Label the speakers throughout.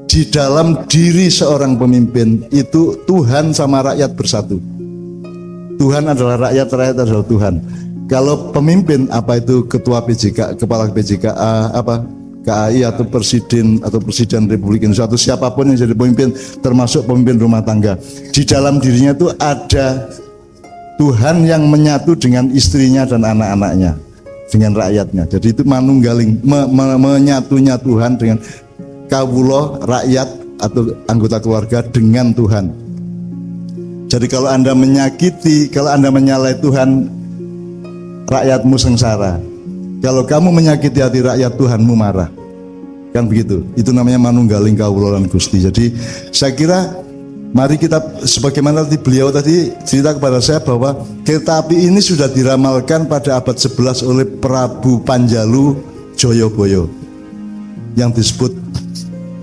Speaker 1: Di dalam diri seorang pemimpin itu Tuhan sama rakyat bersatu. Tuhan adalah rakyat, rakyat adalah Tuhan. Kalau pemimpin, apa itu ketua PJK, kepala PJKA, apa KAI atau presiden Republik Indonesia atau siapapun yang jadi pemimpin, termasuk pemimpin rumah tangga, di dalam dirinya itu ada Tuhan yang menyatu dengan istrinya dan anak-anaknya, dengan rakyatnya. Jadi itu manunggaling, menyatunya Tuhan dengan kawula, rakyat atau anggota keluarga dengan Tuhan. Jadi kalau Anda menyakiti, kalau Anda menyalahi Tuhan, rakyatmu sengsara. Kalau kamu menyakiti hati rakyat, Tuhanmu marah. Kan begitu. Itu namanya manunggaling kawula lan Gusti. Jadi saya kira mari kita, sebagaimana beliau tadi cerita kepada saya bahwa kereta api ini sudah diramalkan pada abad 11 oleh Prabu Panjalu Joyoboyo yang disebut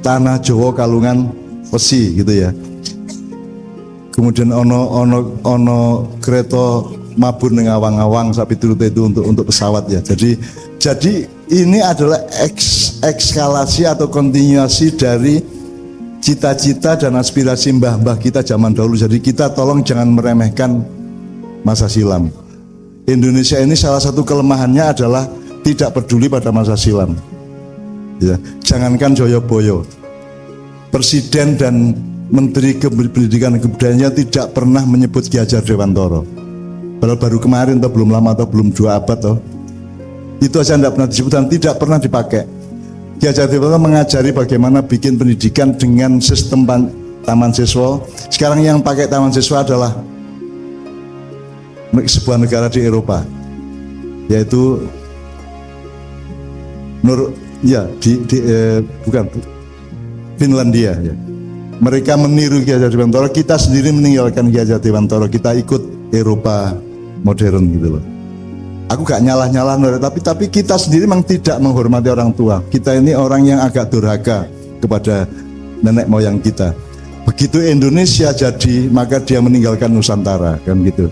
Speaker 1: Tanah Jawa Kalungan Wesi gitu ya. Kemudian ono kereta mabur ning awang-awang sapi turut itu untuk pesawat ya. Jadi ini adalah ekskalasi atau kontinuasi dari cita-cita dan aspirasi mbah-mbah kita zaman dahulu. Jadi kita tolong jangan meremehkan masa silam. Indonesia ini salah satu kelemahannya adalah tidak peduli pada masa silam. Ya, jangankan Joyoboyo, Presiden dan Menteri Pendidikan dan Kebudayaan tidak pernah menyebut Ki Hajar Dewantara. Padahal baru kemarin atau belum lama atau belum 2 abad toh. Itu aja tidak pernah disebut dan tidak pernah dipakai. Ki Hajar Dewantara mengajari bagaimana bikin pendidikan dengan sistem taman siswa. Sekarang yang pakai taman siswa adalah sebuah negara di Eropa, yaitu bukan Finlandia ya. Mereka meniru Ki Hajar Dewantara, kita sendiri meninggalkan Ki Hajar Dewantara, kita ikut Eropa modern gitu loh. Aku gak nyalah-nyalah, tapi kita sendiri memang tidak menghormati orang tua. Kita ini orang yang agak durhaka kepada nenek moyang kita. Begitu Indonesia jadi, maka dia meninggalkan Nusantara, kan gitu.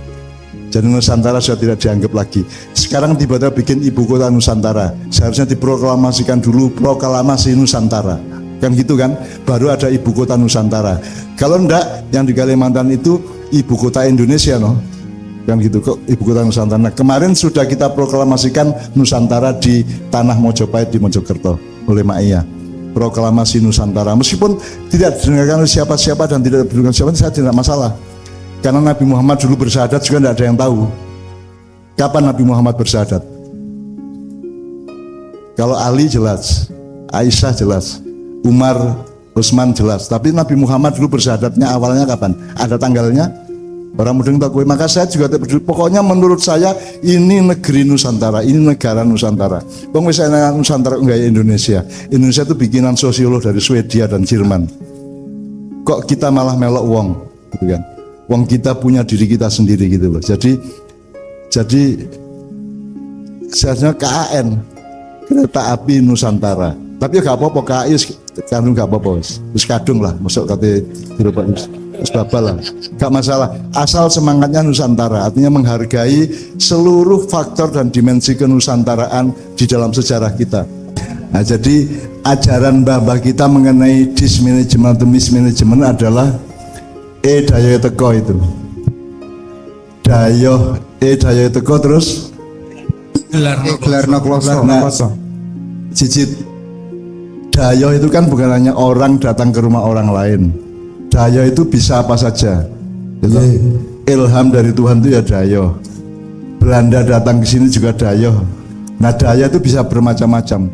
Speaker 1: Jadi Nusantara sudah tidak dianggap lagi. Sekarang tiba-tiba bikin ibu kota Nusantara. Seharusnya diproklamasikan dulu proklamasi Nusantara, kan gitu kan. Baru ada ibu kota Nusantara. Kalau enggak, yang di Kalimantan itu ibu kota Indonesia no, kan gitu kok, ibu kota Nusantara. Kemarin sudah kita proklamasikan Nusantara di tanah Mojopahit di Mojokerto oleh Mak Iya. Proklamasi Nusantara, meskipun tidak didengarkan oleh siapa-siapa dan tidak didengarkan siapa, saya tidak masalah. Karena Nabi Muhammad dulu bersyahadat juga tidak ada yang tahu kapan Nabi Muhammad bersyahadat. Kalau Ali jelas, Aisyah jelas, Umar, Utsman jelas. Tapi Nabi Muhammad dulu bersyahadatnya awalnya kapan? Ada tanggalnya? Orang mudeng tak. Maka saya juga tidak peduli. Pokoknya menurut saya ini negeri Nusantara, ini negara Nusantara. Bang misalnya Nusantara enggak ya Indonesia. Indonesia itu bikinan sosiolog dari Swedia dan Jerman. Kok kita malah melok wong, gitu kan? Wong kita punya diri kita sendiri gitu loh. Jadi seharusnya KAN, Kereta Api Nusantara. Tapi ya gak apa-apa, KAI kandung gak apa-apa, terus kadung lah, masuk kate dirubah terus babal lah, gak masalah. Asal semangatnya Nusantara, artinya menghargai seluruh faktor dan dimensi kenusantaraan di dalam sejarah kita. Nah, jadi ajaran mbah-mbah kita mengenai dismanagement atau mismanagement adalah dayo teko itu. Dayo teko terus gelarno kloso. Nah, cicit dayo itu kan bukan hanya orang datang ke rumah orang lain. Dayo itu bisa apa saja. Gitu. Ilham dari Tuhan itu ya dayo. Belanda datang ke sini juga dayo. Nah, dayo itu bisa bermacam-macam.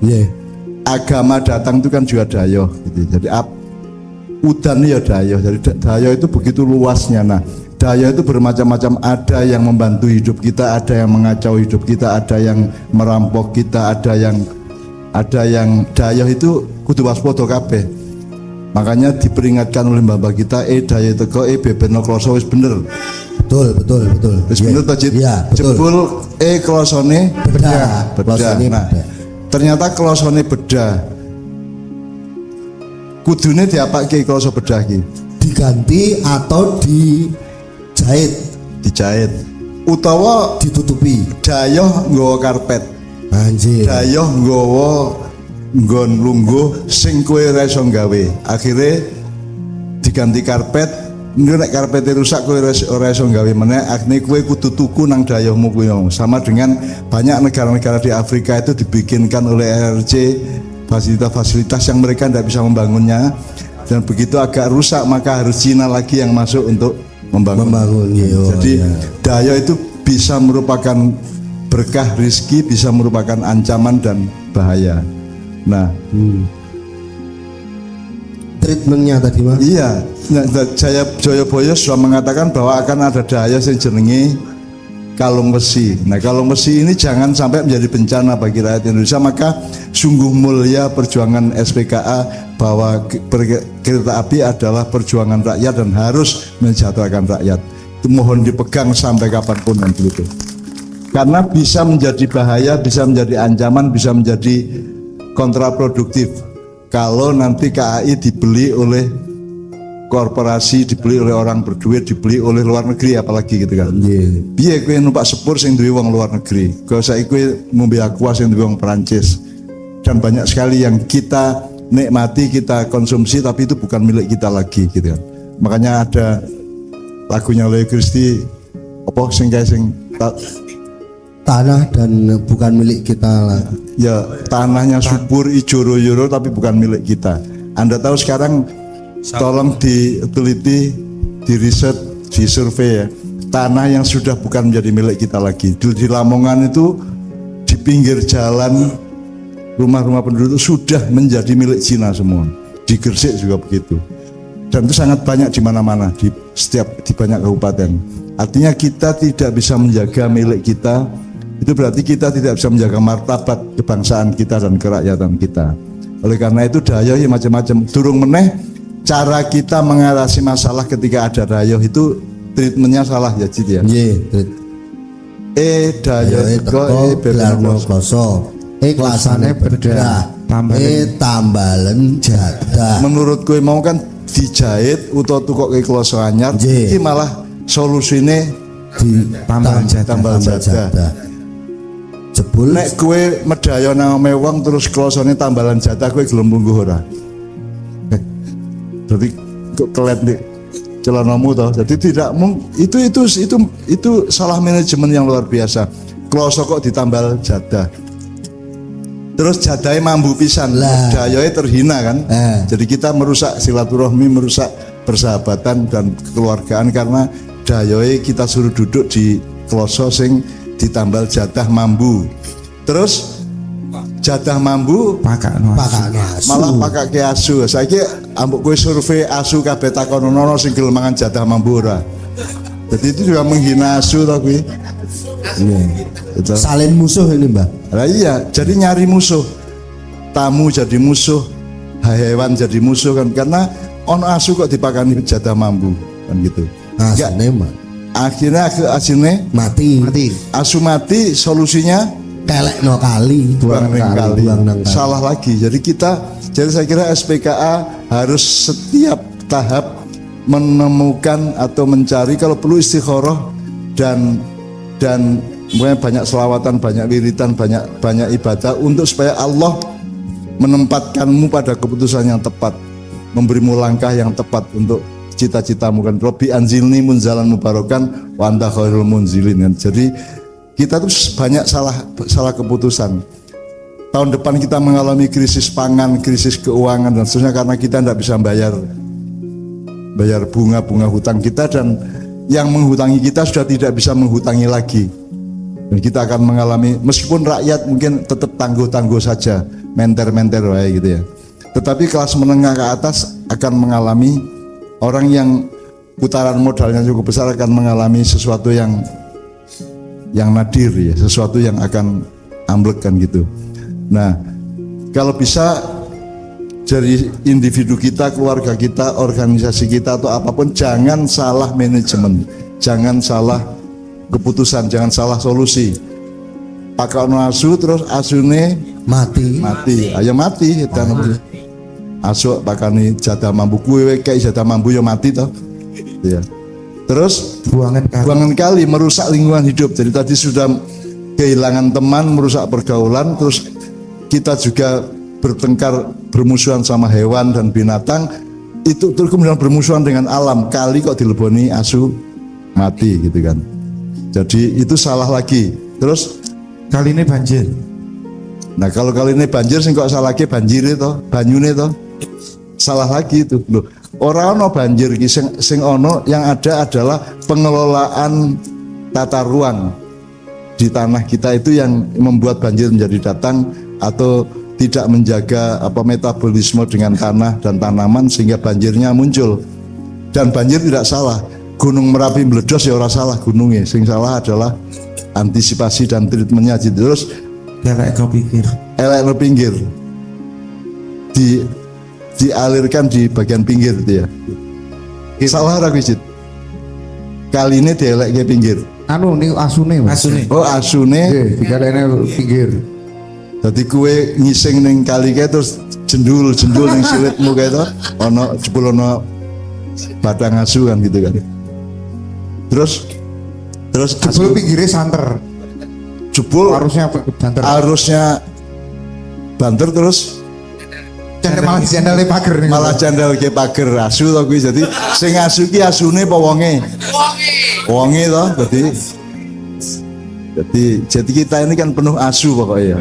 Speaker 1: Agama datang itu kan juga dayo. Gitu. Jadi udan ya dayo. Jadi dayo itu begitu luasnya. Nah, dayo itu bermacam-macam. Ada yang membantu hidup kita, ada yang mengacau hidup kita, ada yang merampok kita, ada yang dayo itu kudu waspada kabeh. Makanya diperingatkan oleh mbah-mbah kita, dayo teko beberno kloso wis bener.
Speaker 2: Betul.
Speaker 1: Wis bener to, Cit?
Speaker 2: Iya, betul.
Speaker 1: Jebul klosone
Speaker 2: bedah.
Speaker 1: Nah, ternyata klosone bedah. Kudune diapake kloso bedah iki?
Speaker 2: Diganti atau dijahit
Speaker 1: utawa
Speaker 2: ditutupi.
Speaker 1: Dayoh nggawa karpet.
Speaker 2: Anjir.
Speaker 1: Dayoh nggon lungguh sing kowe ora iso gawe. Akhire diganti karpet, nek karpete rusak kowe ora iso gawe meneh, akhirnya kowe kudu tuku nang dayohmu kuwi. Sama dengan banyak negara-negara di Afrika itu dibikinkan oleh RRC fasilitas-fasilitas yang mereka tidak bisa membangunnya, dan begitu agak rusak maka harus Cina lagi yang masuk untuk membangun. Jadi dayo itu bisa merupakan berkah rizki, bisa merupakan ancaman dan bahaya. Nah,
Speaker 2: treatmentnya tadi Mas.
Speaker 1: iya, Joyoboyo sudah mengatakan bahwa akan ada daya yang jenenge kalung besi. Nah, kalung besi ini jangan sampai menjadi bencana bagi rakyat Indonesia. Maka sungguh mulia perjuangan SPKA bahwa kereta api adalah perjuangan rakyat dan harus mensejahterakan rakyat. Itu mohon dipegang sampai kapanpun dan begitu. Karena bisa menjadi bahaya, bisa menjadi ancaman, bisa menjadi kontraproduktif kalau nanti KAI dibeli oleh korporasi, dibeli oleh orang berduit, dibeli oleh luar negeri apalagi gitu kan. Biar kowe numpak sepur sing duwe wong luar negeri, kalau saiki kowe ngombe aqua sing duwe wong Perancis. Dan banyak sekali yang kita nikmati, kita konsumsi tapi itu bukan milik kita lagi gitu kan. Makanya ada lagunya Leo Christie apa sing
Speaker 2: tanah dan bukan milik kita lah.
Speaker 1: Ya, tanahnya subur ijo royo tapi bukan milik kita. Anda tahu sekarang tolong diteliti, diriset, disurvei ya. Tanah yang sudah bukan menjadi milik kita lagi. Di Lamongan itu di pinggir jalan rumah-rumah penduduk sudah menjadi milik Cina semua. Di Gresik juga begitu. Dan itu sangat banyak di mana-mana, di banyak kabupaten. Artinya kita tidak bisa menjaga milik kita. Itu berarti kita tidak bisa menjaga martabat kebangsaan kita dan kerakyatan kita. Oleh karena itu dayoh ya macam-macam. Durung meneh cara kita mengatasi masalah ketika ada dayoh itu treatmentnya salah ya Cid ya. Dayoh kok
Speaker 2: belarno kloso. Kelasane berderah. Tambalen jadah.
Speaker 1: Menurut kowe mau kan dijahit utawa tukoke kloso anyar, iki malah solusine
Speaker 2: di tambal jadah. Jebul
Speaker 1: nek kowe medaya nang omahe wong terus klosone tambalan jatah kowe gelem lungguh ora? Jadi kok kelet nek celanamu toh. Jadi tidak itu salah manajemen yang luar biasa. Kloso kok ditambal jatah. Terus jadahe mambu pisan, dayoe terhina kan? Jadi kita merusak silaturahmi, merusak persahabatan dan kekeluargaan karena dayoe kita suruh duduk di kloso sing ditambal jatah mambu. Terus jatah mambu malah pakake asu. Saiki ambek kowe survei asu kabeh takonono sing gelem mangan jatah mambu ora. Jadi itu juga menghina asu to kuwi.
Speaker 2: Salin musuh ini Mbah.
Speaker 1: Lah iya, jadi nyari musuh. Tamu jadi musuh, hewan jadi musuh kan karena ono asu kok dipakani jatah mambu kan gitu.
Speaker 2: Asine mah.
Speaker 1: Akhirnya asine
Speaker 2: mati.
Speaker 1: Asu mati solusinya
Speaker 2: kelekno kali,
Speaker 1: buang kali. Salah lagi. Jadi saya kira SPKA harus setiap tahap menemukan atau mencari, kalau perlu istikharah dan banyak selawatan, banyak wiritan, banyak ibadah untuk supaya Allah menempatkanmu pada keputusan yang tepat, memberimu langkah yang tepat untuk cita-citamu kan. Robbi anzilni munzalan mubarakan wa anta khairul munzilin kan. Jadi kita tuh banyak salah keputusan. Tahun depan kita mengalami krisis pangan, krisis keuangan dan seterusnya karena kita tidak bisa bayar bunga hutang kita, dan yang menghutangi kita sudah tidak bisa menghutangi lagi. Dan kita akan mengalami, meskipun rakyat mungkin tetap tangguh-tangguh saja, menter-menter wae gitu ya. Tetapi kelas menengah ke atas akan mengalami, orang yang putaran modalnya cukup besar akan mengalami sesuatu yang nadir ya, sesuatu yang akan amblek kan gitu. Nah, kalau bisa dari individu kita, keluarga kita, organisasi kita atau apapun, jangan salah manajemen, jangan salah keputusan, jangan salah solusi. Pakono asu terus asune mati, ayo mati kita asu pakani jatah mambu kuwe kayak jatah mambu ya mati toh. Ya. Terus buangan kali merusak lingkungan hidup. Jadi tadi sudah kehilangan teman, merusak pergaulan, terus kita juga bertengkar bermusuhan sama hewan dan binatang, itu terus kemudian bermusuhan dengan alam, kali kok dileboni asu mati gitu kan. Jadi itu salah lagi. Terus
Speaker 3: Kali ini banjir.
Speaker 1: nah kalau kali ini banjir sing kok salah lagi banjir itu, banyune itu salah lagi itu loh. Orang ono banjir ki sing ono yang ada adalah pengelolaan tata ruang di tanah kita itu yang membuat banjir menjadi datang atau tidak menjaga metabolisme dengan tanah dan tanaman sehingga banjirnya muncul. Dan banjir tidak salah. Gunung Merapi meledos ya ora salah gunungnya, sing salah adalah antisipasi dan treatmentnya. Terus
Speaker 3: Elek kau pikir.
Speaker 1: elek no pinggir dialirkan di bagian pinggir itu ya. Salah ora Cid? Kali ini dielek ke pinggir.
Speaker 2: Anu niku asune Mas.
Speaker 3: Asune.
Speaker 1: Oh asune.
Speaker 2: Nggih, digalekne pinggir.
Speaker 1: Jadi kue ngising neng kali kayak terus jendul neng silitmu kayak itu, ono jebul ono batang asu kan gitu kan. Terus
Speaker 2: Jebul pinggirnya santer.
Speaker 1: jebul
Speaker 2: Harusnya santer.
Speaker 1: arusnya banter terus
Speaker 2: Cendel malah cendele pager nih.
Speaker 1: malah candal ke pager asu to kuwi. Jadi sing asu ki asune apa wonge? Wonge to. Jadi kita ini kan penuh asu pokoknya.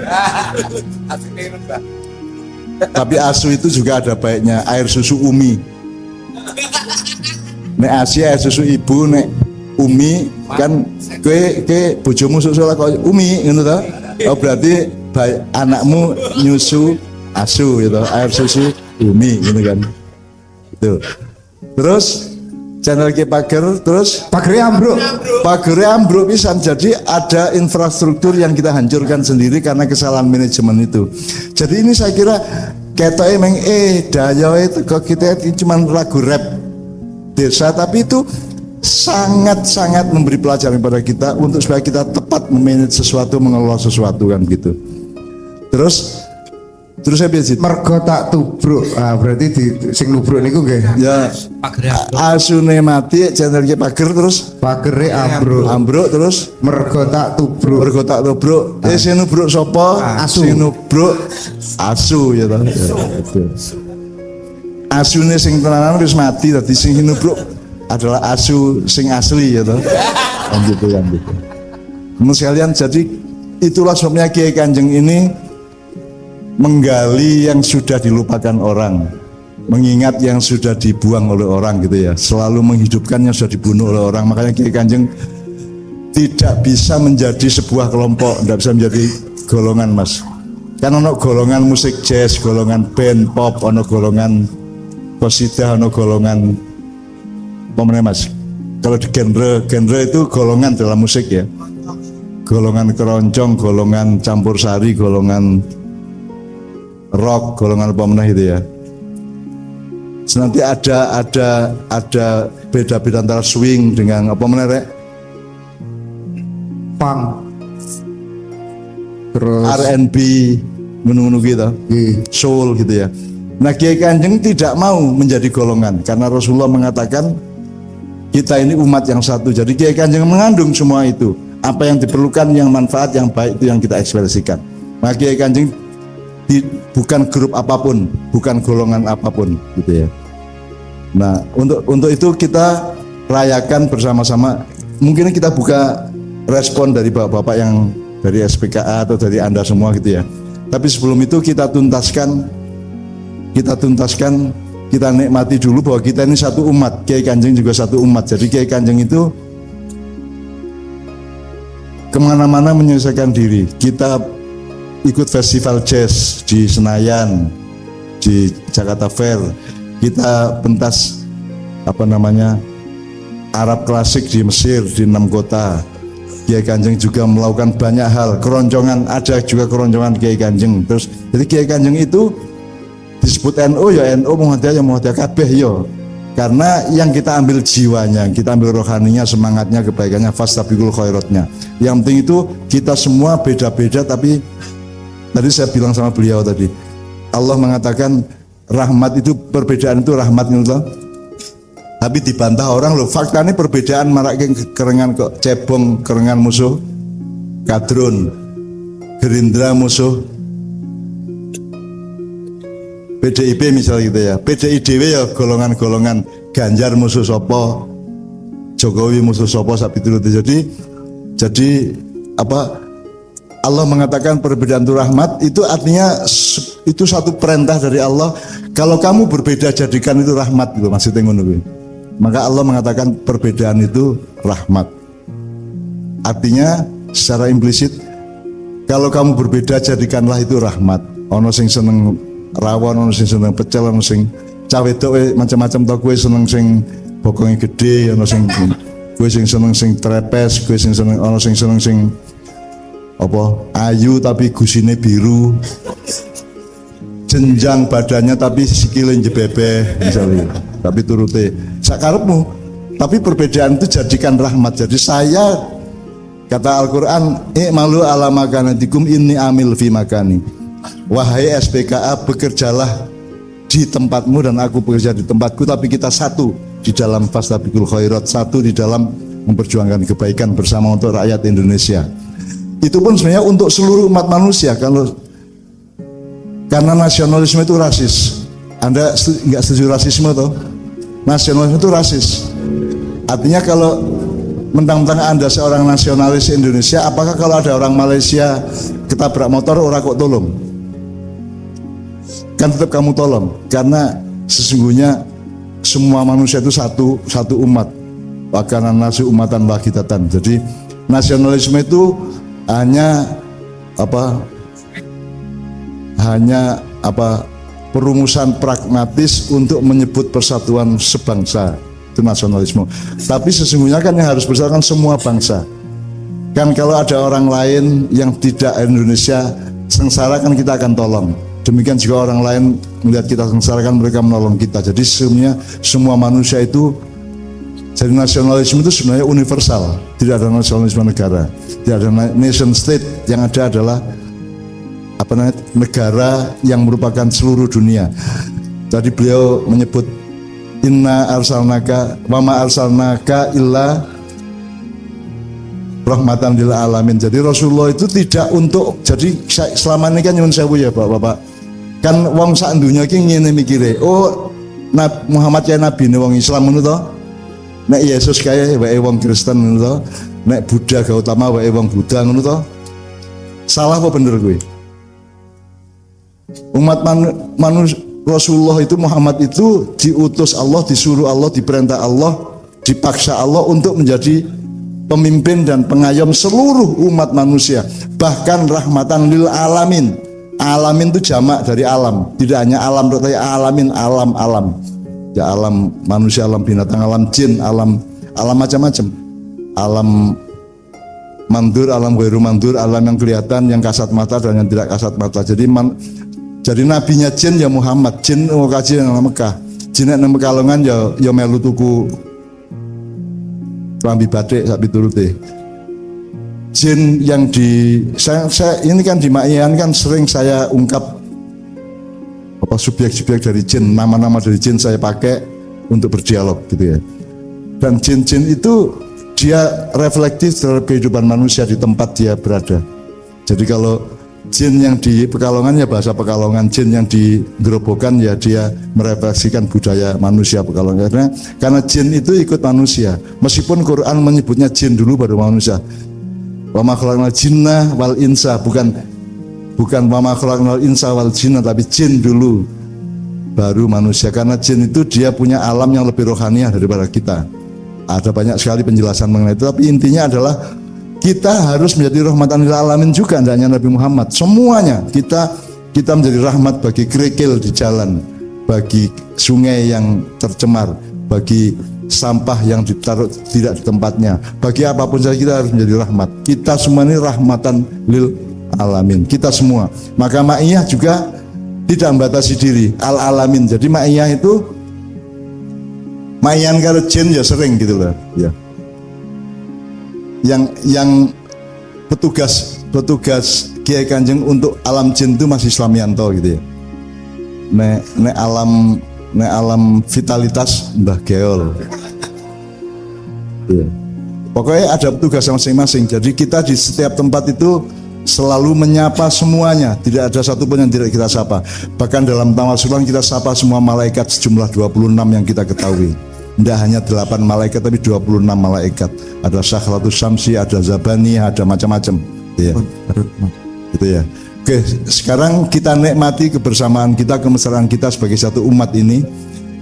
Speaker 1: Tapi asu itu juga ada baiknya, air susu Umi. Nek asi air susu ibu, nek Umi kan ke bojomu susu lah kok Umi ngono to. Oh berarti anakmu nyusu asu gitu, air susu Umi gitu kan. Itu. Terus channel ke pager, terus
Speaker 2: Pagernya ambruk.
Speaker 1: pagernya ambruk pisan. Jadi ada infrastruktur yang kita hancurkan sendiri karena kesalahan manajemen itu. Jadi ini saya kira ketoke meng daya itu kok kita cuma lagu rap desa, tapi itu sangat-sangat memberi pelajaran pada kita untuk supaya kita tepat memanage sesuatu, mengelola sesuatu kan gitu. Terus saya biasa
Speaker 2: Mergo tak tubruk. Ah berarti di sing nubruk niku nggih.
Speaker 1: ya asune mati channel ke pager terus
Speaker 2: Pagere ambruk.
Speaker 1: ambruk terus
Speaker 2: Mergo tak tubruk.
Speaker 1: mergo tak nubruk. Sing nubruk sapa?
Speaker 2: Asu.
Speaker 1: Sing nubruk asu ya toh. Ya, itu. Asune sing tenanan wis mati, dadi sing nubruk adalah asu sing asli ya toh. Kan gitu kan gitu. Teman sekalian, jadi itulah sebabnya Kiai Kanjeng ini menggali yang sudah dilupakan orang, mengingat yang sudah dibuang oleh orang gitu ya, selalu menghidupkan yang sudah dibunuh oleh orang. Makanya Kiai Kanjeng tidak bisa menjadi sebuah kelompok, tidak bisa menjadi golongan mas. Kan ono golongan musik jazz, golongan band pop, ono golongan qasidah, ono golongan pemenang mas. Kalau di genre itu golongan dalam musik ya, golongan keroncong, golongan campur sari, golongan rock, golongan pemenang itu ya. Nanti ada beda-beda antara swing dengan apa meneh rek?
Speaker 2: Pang. Terus
Speaker 1: R&B ngono-ngono gitu. Soul gitu ya. Nah, Kiai Kanjeng tidak mau menjadi golongan karena Rasulullah mengatakan kita ini umat yang satu. Jadi Kiai Kanjeng mengandung semua itu. Apa yang diperlukan, yang manfaat, yang baik itu yang kita ekspresikan. Nah, Kiai Kanjeng bukan grup apapun, bukan golongan apapun gitu ya. Nah, untuk itu kita rayakan bersama-sama. Mungkin kita buka respon dari bapak-bapak yang dari SPKA atau dari Anda semua gitu ya. Tapi sebelum itu kita tuntaskan, kita nikmati dulu bahwa kita ini satu umat. Kiai Kanjeng juga satu umat. Jadi Kiai Kanjeng itu kemana-mana menyelesaikan diri. Kita ikut festival jazz di Senayan, di Jakarta Fair. Kita pentas Arab klasik di Mesir, di 6 kota. Kiai Kanjeng juga melakukan banyak hal. Keroncongan, ada juga keroncongan Kiai Kanjeng. Terus jadi Kiai Kanjeng itu disebut NU ya NU, Muhammadiyah ya Muhammadiyah kabeh ya. Karena yang kita ambil jiwanya, kita ambil rohaninya, semangatnya, kebaikannya, fastabiqul khairatnya. Yang penting itu kita semua beda-beda, tapi tadi saya bilang sama beliau tadi, Allah mengatakan rahmat itu, perbedaan itu rahmat gitu. Tapi dibantah orang loh, faktanya perbedaan marak kerengan kok, cebong kerengan musuh Kadrun, Gerindra musuh PDIP misalnya gitu ya. PDIDW ya golongan-golongan Ganjar musuh sopo, Jokowi musuh sopo sapi turut. Jadi apa? Allah mengatakan perbedaan itu rahmat, itu artinya itu satu perintah dari Allah. Kalau kamu berbeda jadikan itu rahmat gitu maksudnya ngono. Maka Allah mengatakan perbedaan itu rahmat. Artinya secara implisit kalau kamu berbeda jadikanlah itu rahmat. Ono sing seneng rawon, ono sing seneng pecel, ono sing cawe wedok macam-macam to, kowe seneng sing bokonge gede, ono sing kowe sing seneng sing trepes, kowe sing seneng ono sing seneng sing apa ayu tapi gusine biru, jenjang badannya tapi sikile jebebeh misalnya, tapi turute sakarepmu, tapi perbedaan itu jadikan rahmat. Jadi saya kata Al-Quran, i'malu ala makanatikum inni amil fi makani, wahai SPKA bekerjalah di tempatmu dan aku bekerja di tempatku, tapi kita satu di dalam fastabiqul khairat, satu di dalam memperjuangkan kebaikan bersama untuk rakyat Indonesia. Itu pun sebenarnya untuk seluruh umat manusia. Karena nasionalisme itu rasis. Anda nggak setuju rasisme toh? Nasionalisme itu rasis. Artinya kalau mentang-mentang Anda seorang nasionalis Indonesia, apakah kalau ada orang Malaysia ketabrak motor orang kok tolong? Kan tetap kamu tolong. Karena sesungguhnya semua manusia itu satu umat. Wakana nasu umatan wahidatan. Jadi nasionalisme itu hanya perumusan pragmatis untuk menyebut persatuan sebangsa, itu nasionalisme. Tapi sesungguhnya kan yang harus bersatu kan semua bangsa. Kan kalau ada orang lain yang tidak Indonesia sengsara kan kita akan tolong. Demikian juga orang lain melihat kita sengsara kan mereka menolong kita. Jadi sebenarnya semua manusia itu, jadi nasionalisme itu sebenarnya universal, tidak ada nasionalisme negara, tidak ada nation state, yang ada adalah negara yang merupakan seluruh dunia. Tadi beliau menyebut inna arsalnaka wa ma arsalnaka illa rahmatan lil alamin. Jadi Rasulullah itu tidak untuk, jadi selama ini kan nyuwun sewu ya Bapak, kan wong sak dunya iki ngene mikire, oh Muhammad ya nabi ne wong Islam ngono to. Nek Yesus kaya wae wong Kristen ngono to. Nek Buddha Gautama wae wong Buddha ngono to. Salah apa bener kowe? Umat manusia Rasulullah itu Muhammad itu diutus Allah, disuruh Allah, diperintah Allah, dipaksa Allah untuk menjadi pemimpin dan pengayom seluruh umat manusia, bahkan rahmatan lil alamin. Alamin itu jamak dari alam, tidak hanya alam tapi alamin, alam. Ya alam manusia, alam binatang, alam jin, alam macam-macam, alam mandur, alam ghairu mandur, alam yang kelihatan, yang kasat mata dan yang tidak kasat mata. Jadi nabinya jin ya Muhammad, jin kaji yang Mekah, jin yang Pekalongan ya melu tuku kelambi batik sapi turute. Jin yang saya ini kan di Ma'ian kan sering saya ungkap subjek-subjek dari jin, nama-nama dari jin saya pakai untuk berdialog gitu ya. Dan jin-jin itu dia reflektif terhadap kehidupan manusia di tempat dia berada. Jadi kalau jin yang di Pekalongan ya bahasa Pekalongan, jin yang di Gerobokan ya dia merefleksikan budaya manusia Pekalongan. Karena jin itu ikut manusia. Meskipun Quran menyebutnya jin dulu baru manusia. Wa ma khalaqnal jinna wal insa, bukan wa ma khalaqnal insa wal jinna, tapi jin dulu baru manusia. Karena jin itu dia punya alam yang lebih rohaniah daripada kita. Ada banyak sekali penjelasan mengenai itu, tapi intinya adalah kita harus menjadi rahmatan lil alamin juga, tidak hanya Nabi Muhammad. Semuanya kita menjadi rahmat bagi kerikil di jalan, bagi sungai yang tercemar, bagi sampah yang ditaruh tidak di tempatnya, bagi apapun saja kita harus menjadi rahmat. Kita semua ini rahmatan lil alamin, kita semua. Maka ma'iyah juga tidak membatasi diri, al alamin. Jadi ma'iyah itu ma'iyan karo jin ya sering gitu loh ya. Yang petugas Kiai Kanjeng untuk alam jin itu masih Islamianto gitu ya. Nek alam vitalitas Mbah Geol. Ya. Pokoknya ada petugas masing-masing. Jadi kita di setiap tempat itu selalu menyapa semuanya, tidak ada satupun yang tidak kita sapa. Bahkan dalam tawasulan kita sapa semua malaikat sejumlah 26 yang kita ketahui. Tidak hanya 8 malaikat tapi 26 malaikat. Ada Sakhratus Syamsi, ada Zabani, ada macam-macam. Ya. Gitu ya. Oke, sekarang kita nikmati kebersamaan kita, kemesraan kita sebagai satu umat ini.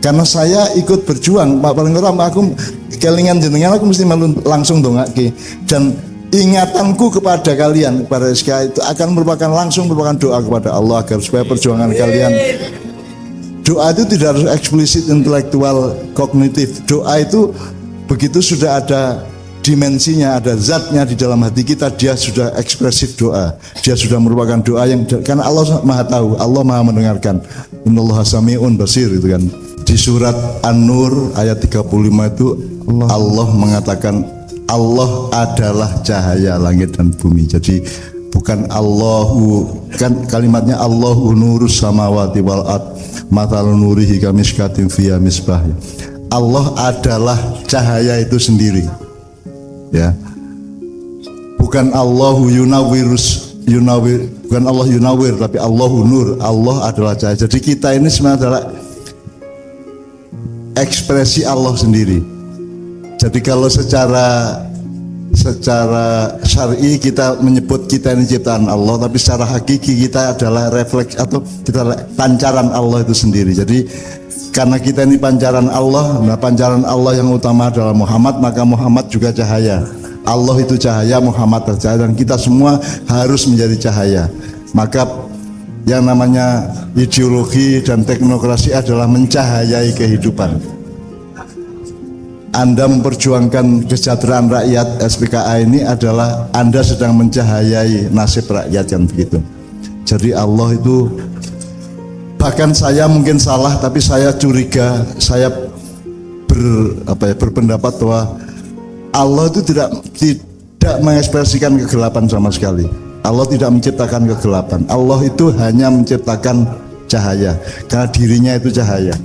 Speaker 1: Karena saya ikut berjuang, Pak paling orang aku kelingan jenengan aku mesti langsung dongake. Dan ingatanku kepada kalian, kepada SK itu akan merupakan doa kepada Allah agar supaya perjuangan kalian. Doa itu tidak harus eksplisit intelektual kognitif. Doa itu begitu sudah ada dimensinya, ada zatnya di dalam hati kita, dia sudah ekspresif doa. Dia sudah merupakan doa yang, karena Allah Maha tahu, Allah Maha mendengarkan. Innallaha sami'un basir itu kan. Di surat An-Nur ayat 35 itu Allah mengatakan Allah adalah cahaya langit dan bumi. Jadi bukan Allahu, kan kalimatnya Allahu nurus samawati wal ard mathalun nurihi kamiskatin fiyha misbah. Allah adalah cahaya itu sendiri. Ya. Bukan Allahu bukan Allah yunawir tapi Allahu nur. Allah adalah cahaya. Jadi kita ini sebenarnya adalah ekspresi Allah sendiri. Jadi kalau secara syar'i kita menyebut kita ini ciptaan Allah, tapi secara hakiki kita adalah refleks atau kita pancaran Allah itu sendiri. Jadi karena kita ini pancaran Allah, nah pancaran Allah yang utama adalah Muhammad, maka Muhammad juga cahaya. Allah itu cahaya, Muhammad cahaya, dan kita semua harus menjadi cahaya. Maka yang namanya ideologi dan teknokrasi adalah mencahayai kehidupan. Anda memperjuangkan kesejahteraan rakyat SPKA ini adalah Anda sedang mencahayai nasib rakyat yang begitu. Jadi Allah itu, bahkan saya mungkin salah tapi saya curiga, saya berpendapat bahwa Allah itu tidak mengekspresikan kegelapan sama sekali. Allah tidak menciptakan kegelapan. Allah itu hanya menciptakan cahaya karena dirinya itu cahaya.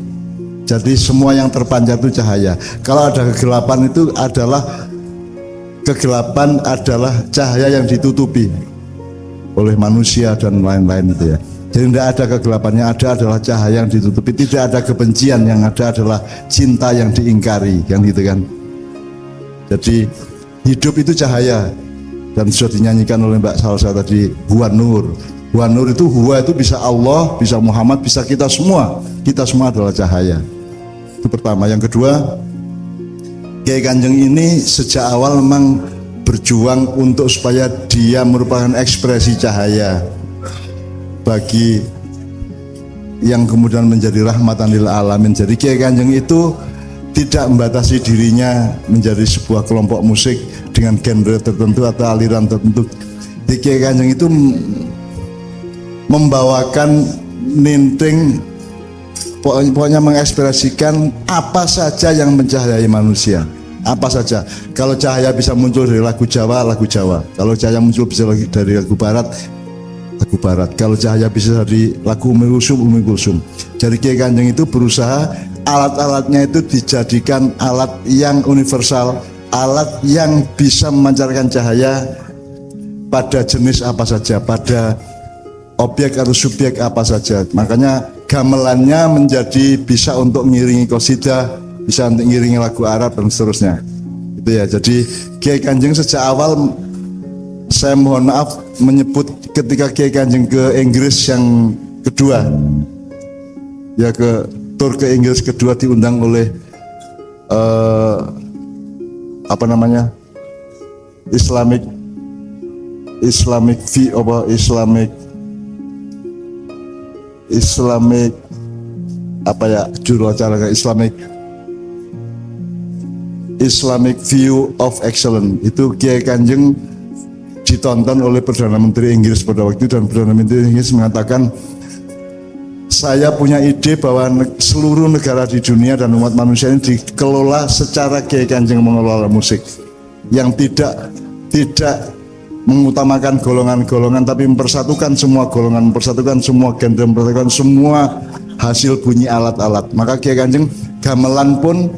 Speaker 1: Jadi semua yang terpancar itu cahaya. Kalau ada kegelapan itu kegelapan adalah cahaya yang ditutupi oleh manusia dan lain-lain itu ya. Jadi tidak ada kegelapannya, ada adalah cahaya yang ditutupi. Tidak ada kebencian, yang ada adalah cinta yang diingkari, kan gitu kan. Jadi hidup itu cahaya, dan sudah dinyanyikan oleh Mbak Salsa tadi, Huwa Nur. Huwa Nur itu, Huwa itu bisa Allah, bisa Muhammad, bisa kita semua. Kita semua adalah cahaya. Itu pertama. Yang kedua, Kiai Kanjeng ini sejak awal memang berjuang untuk supaya dia merupakan ekspresi cahaya bagi yang kemudian menjadi rahmatan lil alamin. Jadi Kiai Kanjeng itu tidak membatasi dirinya menjadi sebuah kelompok musik dengan genre tertentu atau aliran tertentu. Di Kiai Kanjeng itu membawakan ninting, pokoknya mengekspresikan apa saja yang mencahayai manusia, apa saja. Kalau cahaya bisa muncul dari lagu Jawa, lagu Jawa. Kalau cahaya muncul bisa dari lagu Barat, lagu Barat. Kalau cahaya bisa dari lagu Umi Kulsum, Umi Kulsum. Jadi Kiai Kanjeng itu berusaha alat-alatnya itu dijadikan alat yang universal, alat yang bisa memancarkan cahaya pada jenis apa saja, pada objek atau subjek apa saja. Makanya gamelannya menjadi bisa untuk ngiringi qasidah, bisa untuk ngiringi lagu Arab dan seterusnya. Itu ya. Jadi Kiai Kanjeng sejak awal, saya mohon maaf menyebut ketika Kiai Kanjeng ke Inggris yang kedua, ya tur ke Inggris kedua diundang oleh Islamic judul acara Islamic View of Excellence. Itu Kiai Kanjeng ditonton oleh Perdana Menteri Inggris pada waktu itu, dan Perdana Menteri Inggris mengatakan, saya punya ide bahwa seluruh negara di dunia dan umat manusia ini dikelola secara Kiai Kanjeng mengelola musik, yang tidak mengutamakan golongan-golongan tapi mempersatukan semua golongan, mempersatukan semua genre, mempersatukan semua hasil bunyi alat-alat. Maka Kiai Kanjeng gamelan pun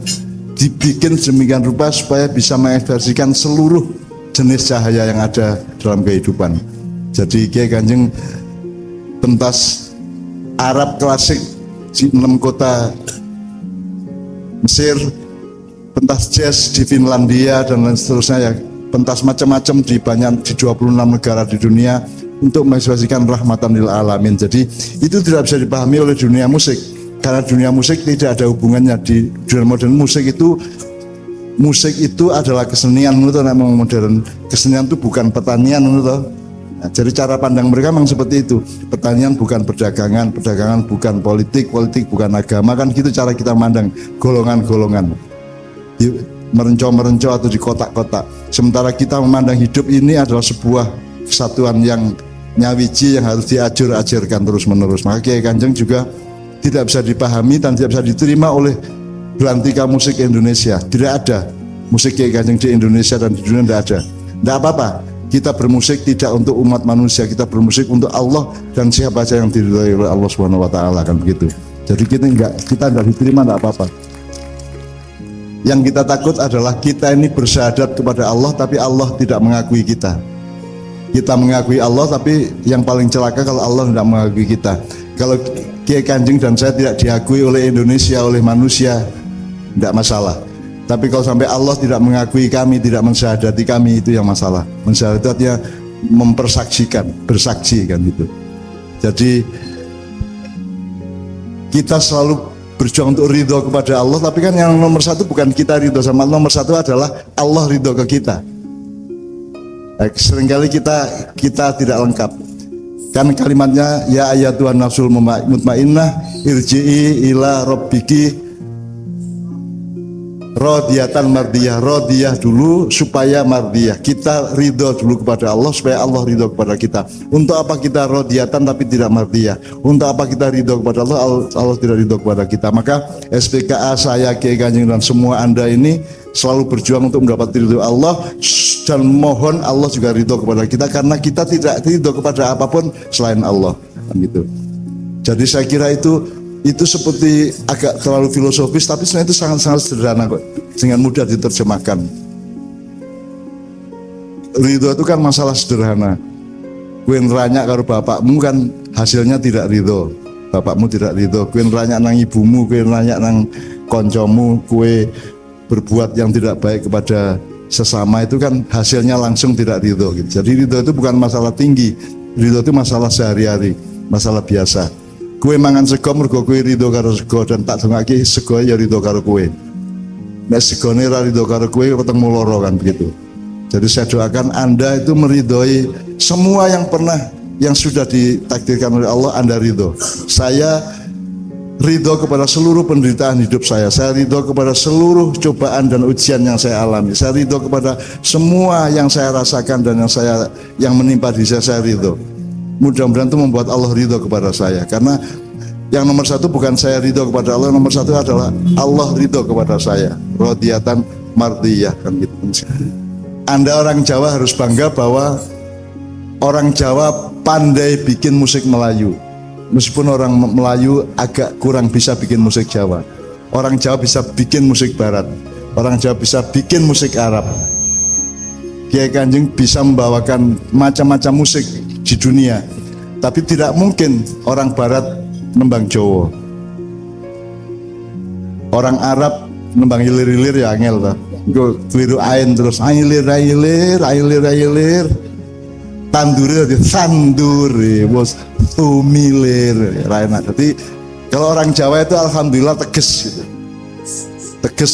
Speaker 1: dibikin sedemikian rupa supaya bisa mengekspresikan seluruh jenis cahaya yang ada dalam kehidupan. Jadi Kiai Kanjeng pentas Arab klasik di 6 kota Mesir, pentas jazz di Finlandia dan lain seterusnya ya, pentas macam-macam di 26 negara di dunia untuk mengekspresikan rahmatan lil alamin. Jadi itu tidak bisa dipahami oleh dunia musik, karena dunia musik tidak ada hubungannya. Di dunia modern musik itu adalah kesenian, menurut memang modern. Kesenian itu bukan pertanian, menurut. Nah, jadi cara pandang mereka memang seperti itu. Pertanian bukan perdagangan, perdagangan bukan politik, politik bukan agama, kan gitu cara kita mandang golongan-golongan. Merencau-merencau atau di kotak-kotak. Sementara kita memandang hidup ini adalah sebuah kesatuan yang nyawiji yang harus diajarkan terus-menerus. Maka Kiai Kanjeng juga tidak bisa dipahami dan tidak bisa diterima oleh belantika musik Indonesia. Tidak ada musik Kiai Kanjeng di Indonesia dan di dunia, tidak ada. Tidak apa-apa. Kita bermusik tidak untuk umat manusia, kita bermusik untuk Allah dan siapa saja yang diridhoi oleh Allah Subhanahu wa taala, kan begitu. Jadi kita enggak diterima, enggak apa-apa. Yang kita takut adalah kita ini bersyahadat kepada Allah tapi Allah tidak mengakui kita. Kita mengakui Allah tapi yang paling celaka kalau Allah tidak mengakui kita. Kalau Kiai Kanjeng dan saya tidak diakui oleh Indonesia, oleh manusia, tidak masalah. Tapi kalau sampai Allah tidak mengakui kami, tidak mensyahadati kami, itu yang masalah. Mensyahadatinya mempersaksikan, bersaksi kan gitu. Jadi kita selalu berjuang untuk ridho kepada Allah, tapi kan yang nomor satu bukan kita ridho sama Allah, nomor satu adalah Allah ridho ke kita. Seringkali kita tidak lengkap. Kan kalimatnya ya ayyatuhan nafsul mutmainnah irji'i ila rabbiki rodiyatan mardiyah. Rodiyah dulu supaya mardiyah. Kita ridho dulu kepada Allah supaya Allah ridho kepada kita. Untuk apa kita rodiyatan tapi tidak mardiyah? Untuk apa kita ridho kepada Allah, Allah tidak ridho kepada kita? Maka SPKA, saya, Kiai Kanjeng dan semua Anda ini selalu berjuang untuk mendapat ridho Allah, dan mohon Allah juga ridho kepada kita, karena kita tidak ridho kepada apapun selain Allah, gitu. Jadi saya kira itu seperti agak terlalu filosofis, tapi sebenarnya itu sangat-sangat sederhana kok, dengan mudah diterjemahkan. Ridho itu kan masalah sederhana. Kue ngeranyak karo bapakmu kan hasilnya tidak ridho, bapakmu tidak ridho. Kue ngeranyak nang ibumu, kue ngeranyak nang koncomu, kue berbuat yang tidak baik kepada sesama, itu kan hasilnya langsung tidak ridho gitu. Jadi ridho itu bukan masalah tinggi, ridho itu masalah sehari-hari, masalah biasa. Kue mangan sego mergo kue ridho karo sego, dan tak dongake sego ya ridho karo kue. Nek segone ra ridho karo kue ketemu loro, kan begitu. Jadi saya doakan Anda itu meridhoi semua yang sudah ditakdirkan oleh Allah, Anda ridho. Saya ridho kepada seluruh penderitaan hidup saya. Saya ridho kepada seluruh cobaan dan ujian yang saya alami. Saya ridho kepada semua yang saya rasakan dan yang menimpa diri saya ridho. Mudah-mudahan itu membuat Allah ridho kepada saya, karena yang nomor satu bukan saya ridho kepada Allah, nomor satu adalah Allah ridho kepada saya. Rodiyatan mardiyah, kan gitu. Anda orang Jawa harus bangga bahwa orang Jawa pandai bikin musik Melayu, meskipun orang Melayu agak kurang bisa bikin musik Jawa. Orang Jawa bisa bikin musik Barat, orang Jawa bisa bikin musik Arab. Kiai Kanjeng bisa membawakan macam-macam musik di dunia, tapi tidak mungkin orang Barat nembang Jawa, orang Arab nembang ilir-ilir ya angel lah. Gue keliru ain terus ailir tandure tandure bos tumilir lain. Jadi kalau orang Jawa itu alhamdulillah tegas gitu. Tegas.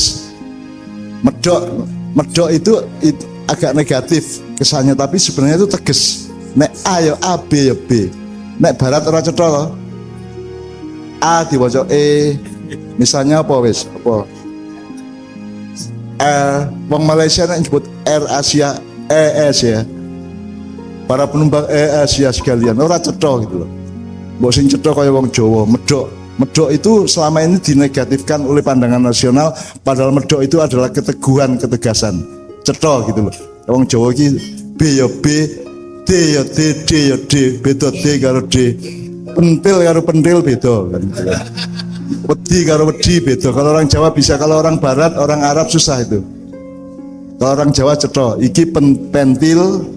Speaker 1: Medok itu agak negatif kesannya, tapi sebenarnya itu tegas. Nek A ya A, B ya B. Nek Barat ora cetha loh. A diwaca E. Misalnya apa wis? Apa? Wong Malaysia nek nyebut Air Asia ES ya. Para penumpang Asia sekalian ora cetha gitu loh. Mbok sing cetha kaya wong Jawa, medok. Medok itu selama ini dinegatifkan oleh pandangan nasional, padahal medok itu adalah keteguhan, ketegasan. Cetha gitu loh. Wong Jawa iki B ya B, D ya D, D ya D, beda D karo D. Pentil karo pentil beda kan. Wedi karo wedi beda. Kalau orang Jawa bisa, kalau orang Barat, orang Arab susah itu. Kalau orang Jawa cetha, iki pentil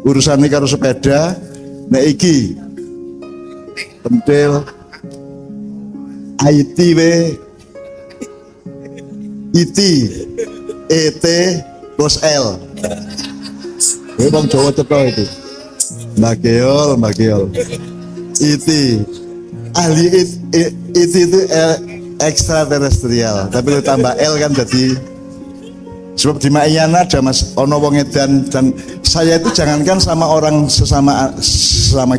Speaker 1: urusannya karo sepeda, Nek iki pentil IT IT ET plus L. Ini bang Jawa cetha itu. Mbak Geol. IT ahli IT itu ekstraterestrial, tapi lu tambah L kan jadi. Sebab di Ma'iyana ada Mas ono wong edan, dan saya itu jangankan sama orang sesama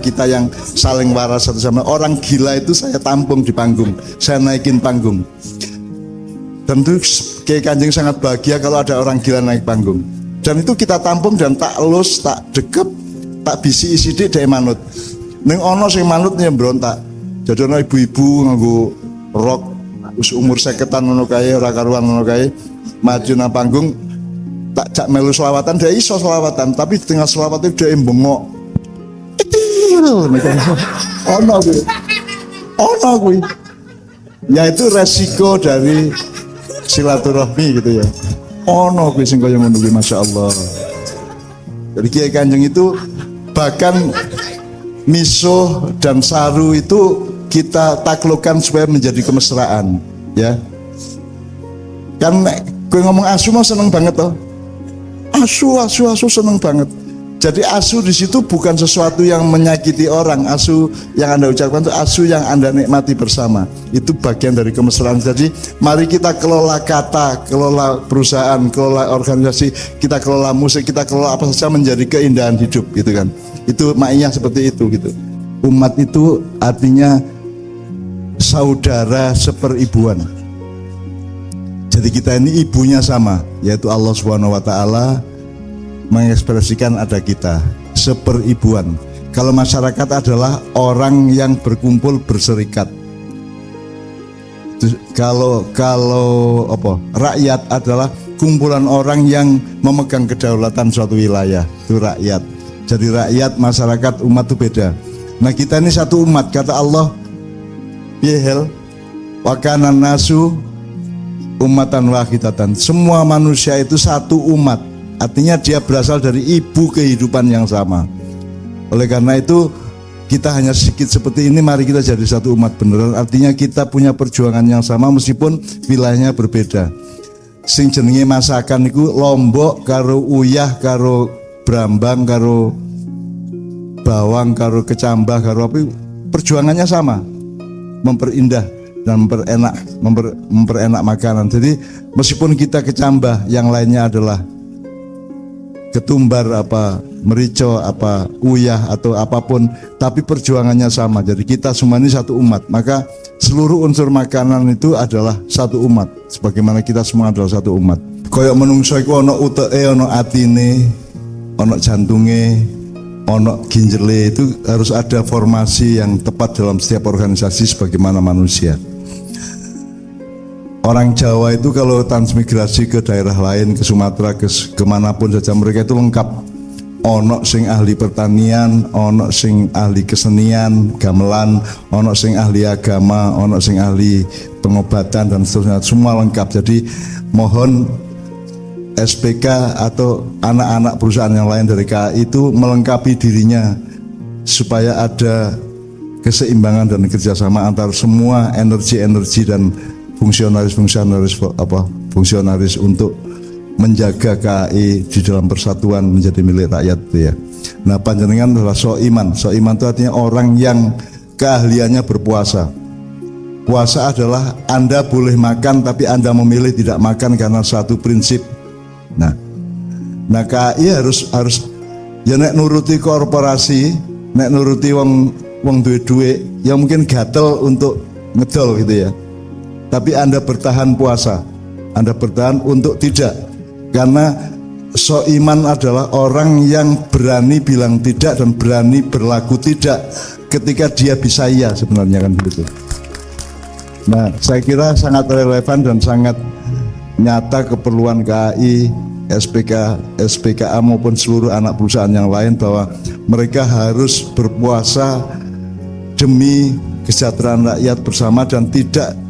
Speaker 1: kita yang saling waras satu sama orang gila itu saya tampung di panggung, saya naikin panggung. Tentu Kiai Kanjeng sangat bahagia kalau ada orang gila naik panggung. Dan itu kita tampung dan tak elus, tak dekep, tak bisi sidik dhek manut. Ning ono sing manut nyembrontak. Jadi ono ibu-ibu nganggo rok umur 50-an ngono kae, ora karuan ngono kae. Maju nang panggung tak jak melu selawatan, dia iso selawatan, tapi di tengah selawat itu dia bengok. Ono kuwi. Ya itu resiko dari silaturahmi gitu ya. Ono kuwi sing kaya ngono kuwi masyaallah. Jadi Kiai Kanjeng itu bahkan miso dan saru itu kita taklukkan supaya menjadi kemesraan, ya. Kan gue ngomong asu mah seneng banget toh. Asu seneng banget. Jadi asu di situ bukan sesuatu yang menyakiti orang. Asu yang Anda ucapkan itu asu yang Anda nikmati bersama. Itu bagian dari kemesraan. Jadi mari kita kelola kata, kelola perusahaan, kelola organisasi, kita kelola musik, kita kelola apa saja menjadi keindahan hidup gitu kan. Itu maknanya seperti itu gitu. Umat itu artinya saudara seperibuan. Jadi kita ini ibunya sama, yaitu Allah Subhanahu wa taala mengekspresikan ada kita seperibuan. Kalau masyarakat adalah orang yang berkumpul berserikat. Kalau apa? Rakyat adalah kumpulan orang yang memegang kedaulatan suatu wilayah. Itu rakyat. Jadi rakyat, masyarakat, umat itu beda. Nah, kita ini satu umat, kata Allah, yehel wa kana nasu umatan wahidatan. Semua manusia itu satu umat. Artinya dia berasal dari ibu kehidupan yang sama. Oleh karena itu kita hanya sedikit seperti ini, mari kita jadi satu umat beneran. Artinya kita punya perjuangan yang sama meskipun wilayahnya berbeda. Sing jenenge masakan itu lombok karo uyah karo brambang karo bawang karo kecambah karo apa, perjuangannya sama, memperindah dan memperenak makanan. Jadi meskipun kita kecambah, yang lainnya adalah ketumbar apa merico apa uyah atau apapun, tapi perjuangannya sama. Jadi kita semua ini satu umat, maka seluruh unsur makanan itu adalah satu umat, sebagaimana kita semua adalah satu umat. Koyok menungso iku ono uteke, ono atine, ono jantunge, ono ginjele. Itu harus ada formasi yang tepat dalam setiap organisasi sebagaimana manusia. Orang Jawa itu kalau transmigrasi ke daerah lain, ke Sumatera, ke kemanapun saja, mereka itu lengkap. Ono sing ahli pertanian, ono sing ahli kesenian, gamelan, ono sing ahli agama, ono sing ahli pengobatan dan seterusnya, semua lengkap. Jadi mohon SPK atau anak-anak perusahaan yang lain dari KAI itu melengkapi dirinya supaya ada keseimbangan dan kerjasama antar semua energi-energi dan fungsionaris untuk menjaga KAI di dalam persatuan menjadi milik rakyat itu ya. Nah, panjenengan adalah soiman. Soiman itu artinya orang yang keahliannya berpuasa. Puasa adalah Anda boleh makan tapi Anda memilih tidak makan karena satu prinsip. Nah KAI harus ya nek nuruti korporasi, nek nuruti wong duwe yang mungkin gatel untuk ngedol gitu ya. Tapi Anda bertahan puasa, Anda bertahan untuk tidak, karena soiman adalah orang yang berani bilang tidak dan berani berlaku tidak ketika dia bisa iya, sebenarnya kan begitu. Nah, saya kira sangat relevan dan sangat nyata keperluan KAI, SPKA maupun seluruh anak perusahaan yang lain bahwa mereka harus berpuasa demi kesejahteraan rakyat bersama, dan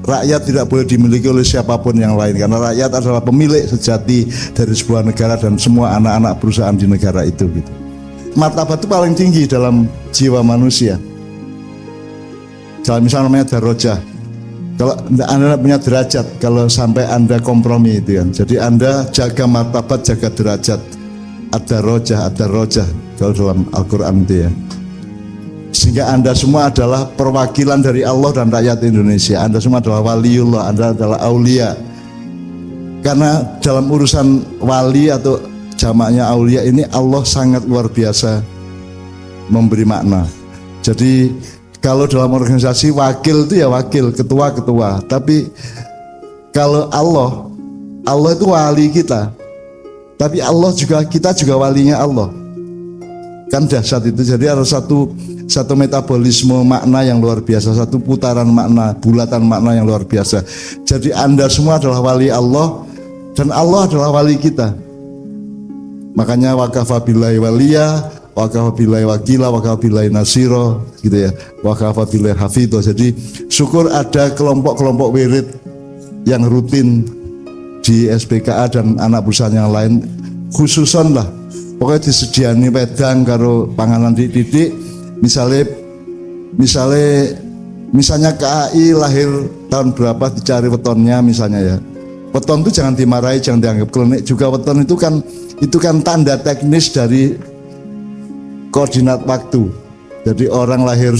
Speaker 1: rakyat tidak boleh dimiliki oleh siapapun yang lain, karena rakyat adalah pemilik sejati dari sebuah negara dan semua anak-anak perusahaan di negara itu gitu. Martabat itu paling tinggi dalam jiwa manusia. Kalau misalnya namanya darajah, kalau Anda punya derajat, kalau sampai Anda kompromi itu kan. Jadi Anda jaga martabat, jaga derajat. Ada rojah kalau dalam Al-Quran itu ya. Sehingga Anda semua adalah perwakilan dari Allah dan rakyat Indonesia. Anda semua adalah waliullah, Anda adalah aulia. Karena dalam urusan wali atau jamaknya aulia ini Allah sangat luar biasa memberi makna. Jadi kalau dalam organisasi wakil itu ya wakil, ketua. Tapi kalau Allah itu wali kita. Tapi kita juga walinya Allah. Kan dahsyat itu. Jadi ada satu metabolisme makna yang luar biasa, satu putaran makna, bulatan makna yang luar biasa. Jadi Anda semua adalah wali Allah dan Allah adalah wali kita. Makanya wakafa billahi waliya, wakafa billahi wakila, wakafa billahi nasiro, gitu ya. Wakafa billahi hafidho. Jadi syukur ada kelompok-kelompok wirid yang rutin di SPKA dan anak perusahaan yang lain, khususon lah pokoknya disediani wedang karo panganan didik. Misalnya KAI lahir tahun berapa dicari wetonnya misalnya ya. Weton itu jangan dimarahi, jangan dianggap klinik juga. Weton itu kan tanda teknis dari koordinat waktu. Jadi orang lahir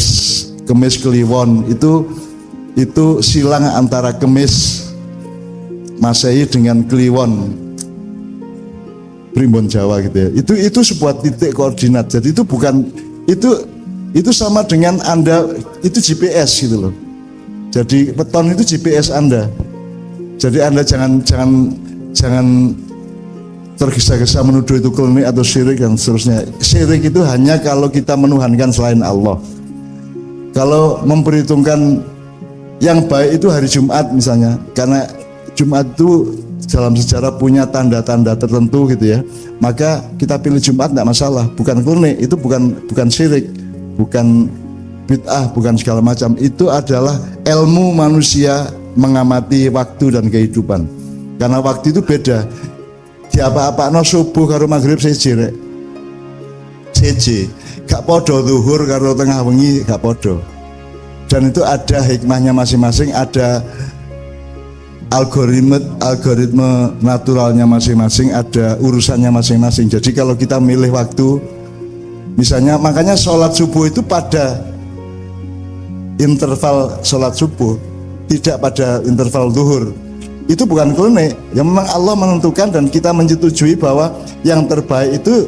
Speaker 1: Kemis Kliwon itu silang antara Kemis Masehi dengan Kliwon Primbon Jawa gitu ya. Itu sebuah titik koordinat. Jadi itu bukan itu sama dengan Anda itu GPS gitu loh. Jadi weton itu GPS Anda. Jadi Anda jangan tergesa-gesa menuduh itu klinik atau syirik dan seterusnya. Syirik itu hanya kalau kita menuhankan selain Allah. Kalau memperhitungkan yang baik itu hari Jumat misalnya, karena Jumat itu dalam sejarah punya tanda-tanda tertentu gitu ya. Maka kita pilih Jumat tidak masalah, bukan klinik, itu bukan syirik, bukan bid'ah, bukan segala macam. Itu adalah ilmu manusia mengamati waktu dan kehidupan. Karena waktu itu beda. Di apa-apano subuh karo maghrib seje. Gak podo zuhur karo tengah wengi, gak podo. Dan itu ada hikmahnya masing-masing, ada algoritma naturalnya masing-masing, ada urusannya masing-masing. Jadi kalau kita milih waktu, misalnya makanya sholat subuh itu pada interval sholat subuh, tidak pada interval zuhur. Itu bukan klinik, yang memang Allah menentukan dan kita menyetujui bahwa yang terbaik itu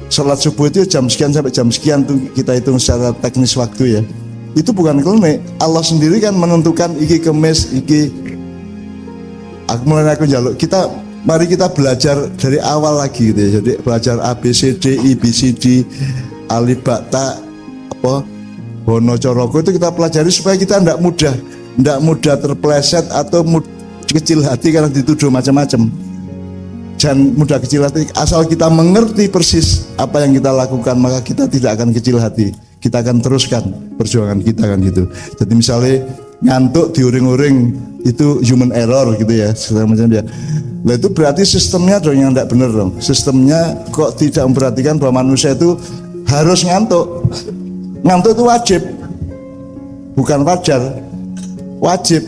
Speaker 1: sholat subuh itu jam sekian sampai jam sekian tuh kita hitung secara teknis waktu ya. Itu bukan klinik, Allah sendiri kan menentukan iki Kemis, iki aku njaluk. Mari kita belajar dari awal lagi gitu ya. Jadi belajar ABCD, IBCD, alif ba ta apa Bono Coroko itu kita pelajari supaya kita tidak mudah terpeleset atau kecil hati karena dituduh macam-macam. Jangan mudah kecil hati, asal kita mengerti persis apa yang kita lakukan, maka kita tidak akan kecil hati. Kita akan teruskan perjuangan kita kan gitu. Jadi misalnya ngantuk diuring-uring itu human error gitu ya, segala macam ya. Nah itu berarti sistemnya dong yang tidak benar dong. Sistemnya kok tidak memperhatikan bahwa manusia itu harus ngantuk. Ngantuk itu wajib, bukan wajar, wajib.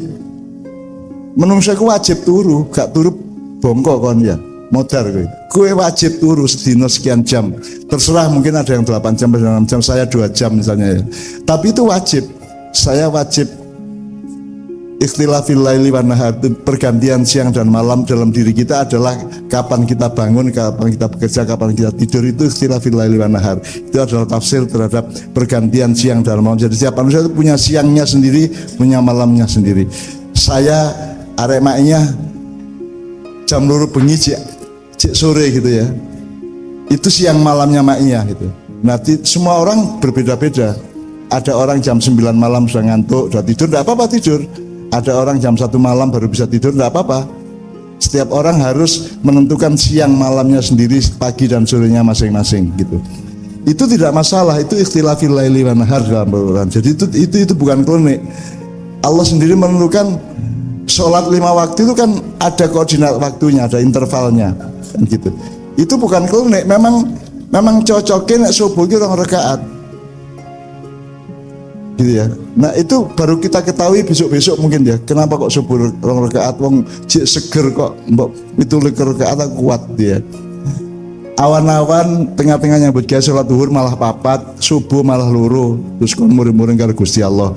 Speaker 1: Menungsa ku wajib turu, gak turu bongkok kon ya, modar kowe wajib turu sedino sekian jam. Terserah mungkin ada yang 8 jam, 6 jam, saya 2 jam misalnya ya. Tapi itu wajib, saya wajib ikhtilafil laili wan nahar, pergantian siang dan malam dalam diri kita adalah kapan kita bangun, kapan kita bekerja, kapan kita tidur, itu ikhtilafil laili wan nahar. Itu adalah tafsir terhadap pergantian siang dan malam. Jadi setiap manusia itu punya siangnya sendiri, punya malamnya sendiri. Saya aremanya jam 2 bengi cek sore gitu ya. Itu siang malamnya maknya gitu. Nanti semua orang berbeda-beda. Ada orang jam 9 malam sudah ngantuk, sudah tidur, tidak apa-apa tidur. Ada orang jam 1 malam baru bisa tidur, tidak apa-apa. Setiap orang harus menentukan siang malamnya sendiri, pagi dan sorenya masing-masing gitu. Itu tidak masalah, itu ikhtilafil laili wan nahar dalam Al-Quran. Jadi itu bukan klinik. Allah sendiri menentukan sholat 5 waktu itu kan ada koordinat waktunya, ada intervalnya kan gitu. Itu bukan klinik, memang cocokin subuh itu 2 rakaat. gitu ya. Nah itu baru kita ketahui besok-besok mungkin ya. Kenapa kok subuh 2 rakaat wong jek seger kok mbok 17 rakaat kuat dia. Awan-awan tengah-tengahnya buat kiai sholat duhur malah papat, subuh malah loro, terus kon muring-muring karo Gusti Allah.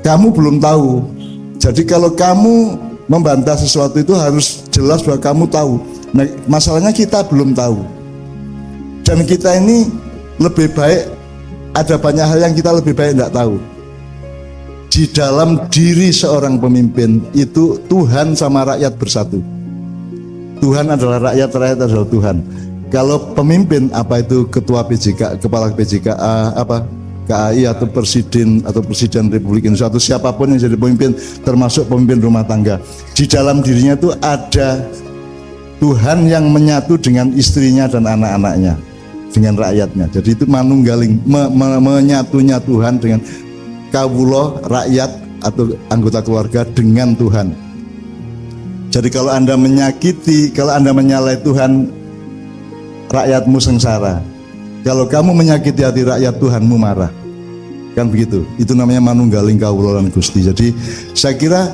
Speaker 1: Kamu belum tahu. Jadi kalau kamu membantah sesuatu itu harus jelas bahwa kamu tahu. Nah, masalahnya kita belum tahu. Dan kita ini lebih baik, ada banyak hal yang kita lebih baik tidak tahu. Di dalam diri seorang pemimpin itu Tuhan sama rakyat bersatu. Tuhan adalah rakyat, rakyat adalah Tuhan. Kalau pemimpin, apa itu ketua PJK, kepala PJKA, apa KAI atau presiden Republik Indonesia atau siapapun yang jadi pemimpin, termasuk pemimpin rumah tangga, di dalam dirinya itu ada Tuhan yang menyatu dengan istrinya dan anak-anaknya, dengan rakyatnya. Jadi itu manunggaling, menyatunya Tuhan dengan kawula rakyat atau anggota keluarga dengan Tuhan. Jadi kalau Anda menyakiti, kalau Anda menyalahi Tuhan, rakyatmu sengsara. Kalau kamu menyakiti hati rakyat, Tuhanmu marah. Kan begitu. Itu namanya manunggaling kawula lan Gusti. Jadi saya kira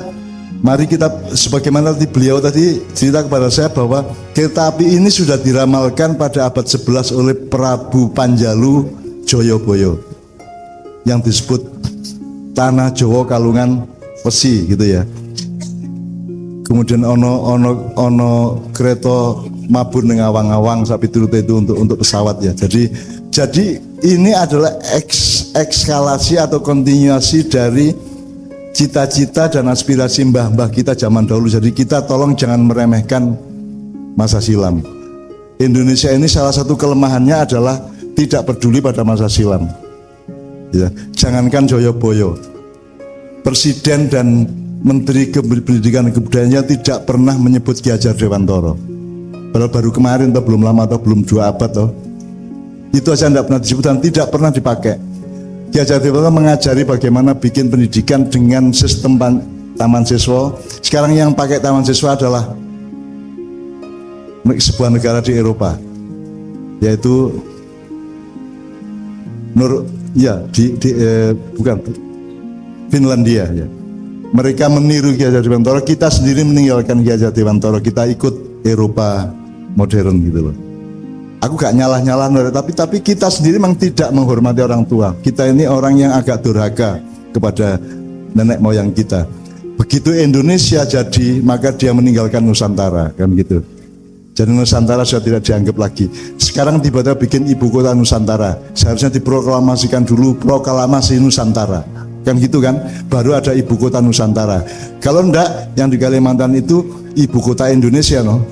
Speaker 1: mari kita, sebagaimana beliau tadi cerita kepada saya bahwa kereta api ini sudah diramalkan pada abad 11 oleh Prabu Panjalu Joyoboyo yang disebut Tanah Jawa Kalungan Wesi gitu ya. Kemudian ono kereta mabur ning awang-awang sapi turut itu untuk pesawat ya. Jadi ini adalah ekskalasi atau kontinuasi dari cita-cita dan aspirasi mbah-mbah kita zaman dahulu. Jadi kita tolong jangan meremehkan masa silam. Indonesia ini salah satu kelemahannya adalah tidak peduli pada masa silam. Ya, jangankan Joyoboyo, Presiden dan Menteri Pendidikan dan Kebudayaan tidak pernah menyebut Ki Hajar Dewantara. Padahal baru kemarin atau belum lama atau belum 2 abad toh. Itu aja tidak pernah disebut dan tidak pernah dipakai. Ki Hajar Dewantara mengajari bagaimana bikin pendidikan dengan sistem taman siswa. Sekarang yang pakai taman siswa adalah sebuah negara di Eropa, yaitu bukan Finlandia ya. Mereka meniru Ki Hajar Dewantara, kita sendiri meninggalkan Ki Hajar Dewantara, kita ikut Eropa modern gitu loh. Aku gak nyalah-nyalah, tapi kita sendiri memang tidak menghormati orang tua. Kita ini orang yang agak durhaka kepada nenek moyang kita. Begitu Indonesia jadi, maka dia meninggalkan Nusantara, kan gitu. Jadi Nusantara sudah tidak dianggap lagi. Sekarang tiba-tiba bikin ibu kota Nusantara. Seharusnya diproklamasikan dulu proklamasi Nusantara. Kan gitu kan, baru ada ibu kota Nusantara. Kalau enggak, yang di Kalimantan itu ibu kota Indonesia no,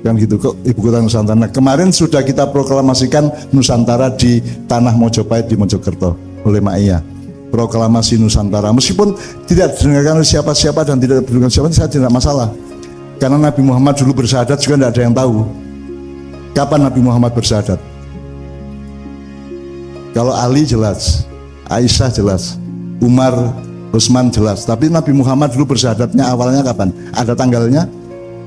Speaker 1: kan gitu kok ibu kota Nusantara. Nah, kemarin sudah kita proklamasikan Nusantara di Tanah Mojopahit di Mojokerto oleh Mak Iya. Proklamasi Nusantara, meskipun tidak didengarkan oleh siapa-siapa dan tidak didengarkan siapa, saya tidak masalah. Karena Nabi Muhammad dulu bersyahadat juga tidak ada yang tahu kapan Nabi Muhammad bersyahadat. Kalau Ali jelas, Aisyah jelas, Umar, Utsman jelas, tapi Nabi Muhammad dulu bersyahadatnya awalnya kapan? Ada tanggalnya?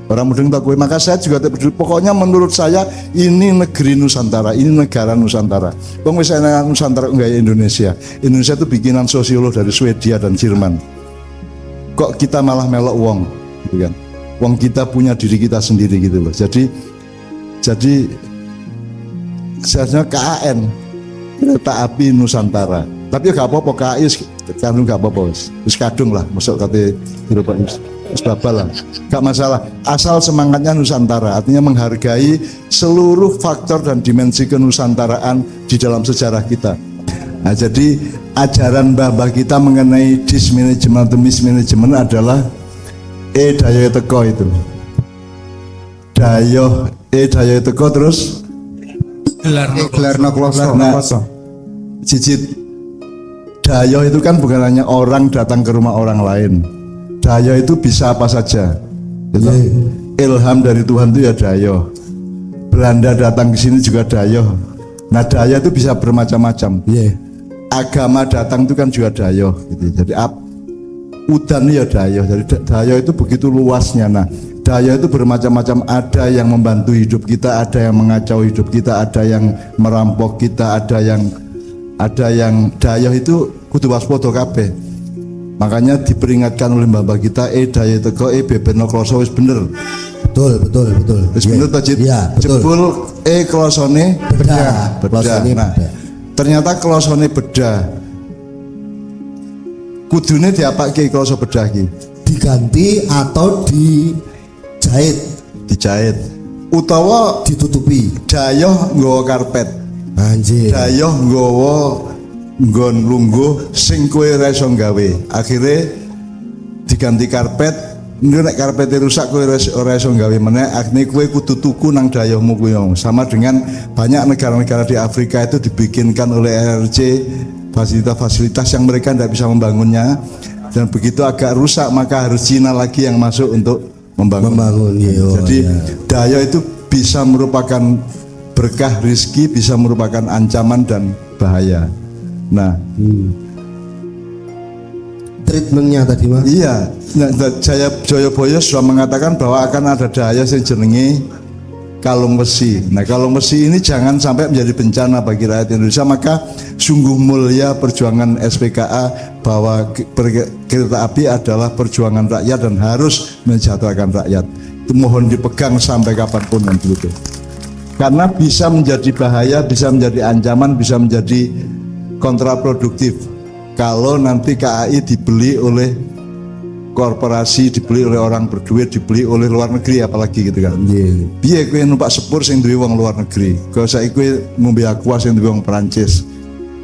Speaker 1: Orang mudeng tak kue. Maka saya juga tidak peduli. Pokoknya menurut saya ini negeri Nusantara, ini negara Nusantara. Bang misalnya Nusantara enggak ya Indonesia. Indonesia itu bikinan sosiolog dari Swedia dan Jerman. Kok kita malah melok wong, gitu kan? Wong kita punya diri kita sendiri gitu loh. Jadi seharusnya KAN, Kereta Api Nusantara. Tapi ya gak apa-apa, KAI kandung gak apa-apa, terus kadung lah, masuk kata Eropa terus babal lah, gak masalah. Asal semangatnya Nusantara, artinya menghargai seluruh faktor dan dimensi kenusantaraan di dalam sejarah kita. Nah, jadi ajaran mbah-mbah kita mengenai dismanajemen atau mismanajemen adalah dayo teko itu. Dayo teko terus
Speaker 2: gelarno kloso.
Speaker 1: Nah, cicit dayo itu kan bukan hanya orang datang ke rumah orang lain. Dayo itu bisa apa saja. Gitu. Ilham dari Tuhan itu ya dayo. Belanda datang ke sini juga dayo. Nah, dayo itu bisa bermacam-macam. Agama datang itu kan juga dayo. Gitu. Jadi udan ya dayo. Jadi dayo itu begitu luasnya. Nah, dayo itu bermacam-macam. Ada yang membantu hidup kita, ada yang mengacau hidup kita, ada yang merampok kita, ada yang dayo itu kudu waspada kabeh. Makanya diperingatkan oleh mbah kita daya teko beberno kloso wis bener.
Speaker 2: Betul.
Speaker 1: Wis bener to Cid?
Speaker 2: Iya, betul.
Speaker 1: Jebul klosone
Speaker 2: Bedah. Klosone
Speaker 1: Nah,
Speaker 2: bedah.
Speaker 1: ternyata klosone bedah. Kudune diapake kloso bedah iki?
Speaker 2: Diganti atau
Speaker 1: Dijahit. Utawa
Speaker 2: ditutupi.
Speaker 1: dayoh nggawa karpet.
Speaker 2: Anjir.
Speaker 1: Dayoh nggawa nggon lungguh sing kowe ora iso gawe. Akhire diganti karpet. Nek karpete rusak kowe ora iso gawe meneh, akhirnya kowe kudu tuku nang dayohmu kuwi. Sama dengan banyak negara-negara di Afrika itu dibikinkan oleh RRC fasilitas-fasilitas yang mereka tidak bisa membangunnya, dan begitu agak rusak maka harus Cina lagi yang masuk untuk membangun. Jadi dayoh itu bisa merupakan berkah rizki, bisa merupakan ancaman dan bahaya. Nah,
Speaker 2: treatmentnya tadi mah.
Speaker 1: iya, Joyoboyo sudah mengatakan bahwa akan ada daya yang jenenge kalung besi. Nah, kalung besi ini jangan sampai menjadi bencana bagi rakyat Indonesia. Maka sungguh mulia perjuangan SPKA bahwa kereta api adalah perjuangan rakyat dan harus mensejahterakan rakyat. Itu mohon dipegang sampai kapanpun nanti itu. Karena bisa menjadi bahaya, bisa menjadi ancaman, bisa menjadi kontraproduktif kalau nanti KAI dibeli oleh korporasi, dibeli oleh orang berduit, dibeli oleh luar negeri apalagi gitu kan. Piye kowe numpak sepur sing duwe wong luar negeri, kowe saiki kowe ngombe aqua sing duwe wong Perancis.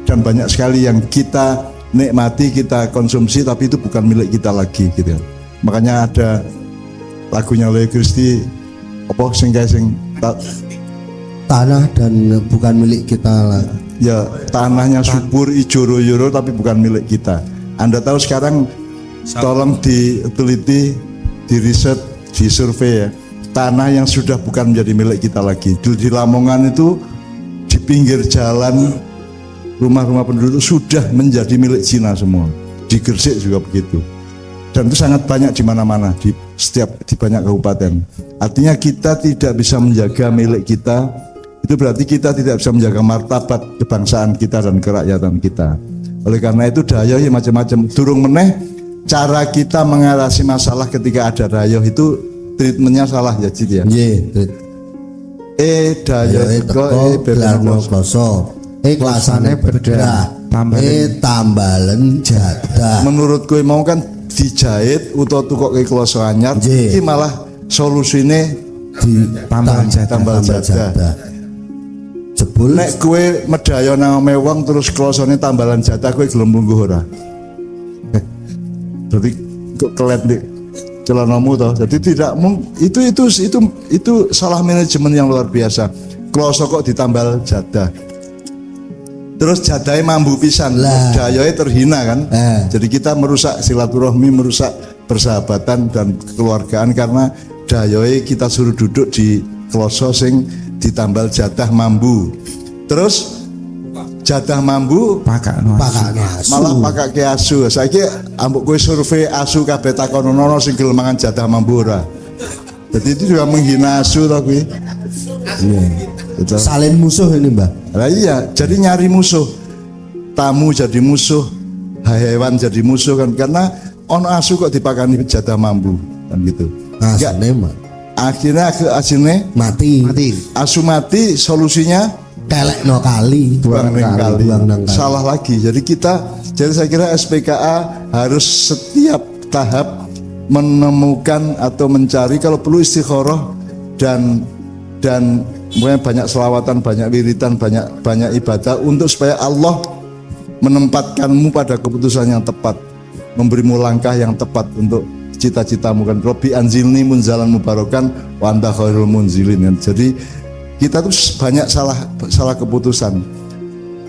Speaker 1: Dan banyak sekali yang kita nikmati, kita konsumsi tapi itu bukan milik kita lagi gitu kan. Makanya ada lagunya Leo Christie apa sing
Speaker 2: Tanah dan bukan milik kita lah.
Speaker 1: ya tanahnya subur ijo royoro tapi bukan milik kita. Anda tahu sekarang tolong diteliti, diriset, disurvei ya, tanah yang sudah bukan menjadi milik kita lagi. Di Lamongan itu di pinggir jalan rumah-rumah penduduk sudah menjadi milik Cina semua. Di Gresik juga begitu. Dan itu sangat banyak di mana-mana, di banyak kabupaten. Artinya kita tidak bisa menjaga milik kita. Itu berarti kita tidak bisa menjaga martabat kebangsaan kita dan kerakyatan kita. Oleh karena itu dayoh ya macam-macam. Durung meneh cara kita mengatasi masalah ketika ada dayoh itu treatmentnya salah ya Cid ya. Dayoh teko
Speaker 2: belarno kloso. Kelasane bedah. Tambalen jadah.
Speaker 1: Menurut kowe mau kan dijahit utawa tukoke kloso anyar, iki malah solusine
Speaker 2: tambal jadah. Jebul
Speaker 1: nek kowe medaya nang omahe wong terus klosone tambalan jatah kowe gelem lungguh ora? Jadi kok kelet di celanamu toh. Jadi tidak itu salah manajemen yang luar biasa. Kloso kok ditambal jadah. Terus jadahe mambu pisan, dayoe terhina kan. Jadi kita merusak silaturahmi, merusak persahabatan dan kekeluargaan karena dayoe kita suruh duduk di kloso sing ditambal jatah mambu. Terus jatah mambu malah pakake asu. Saiki ambek kowe survei asu kabeh takonono sing gelem mangan jatah mambu ora. Jadi itu juga menghina asu to kuwi. Iya.
Speaker 2: Salin musuh ini, Mbah.
Speaker 1: Lah iya, jadi nyari musuh. Tamu jadi musuh, hewan jadi musuh kan karena ono asu kok dipakani jatah mambu kan gitu. Akhirnya asine
Speaker 2: mati.
Speaker 1: Asu mati, solusinya
Speaker 2: kelekno kali,
Speaker 1: buang kali. Salah lagi. Jadi saya kira SPKA harus setiap tahap menemukan atau mencari, kalau perlu istikharah dan banyak selawatan, banyak wiritan, banyak ibadah untuk supaya Allah menempatkanmu pada keputusan yang tepat, memberimu langkah yang tepat untuk cita-citamu kan. Robbi anzilni munzalan mubarakan wa anta khairul munzilin kan. Jadi kita tuh banyak salah keputusan.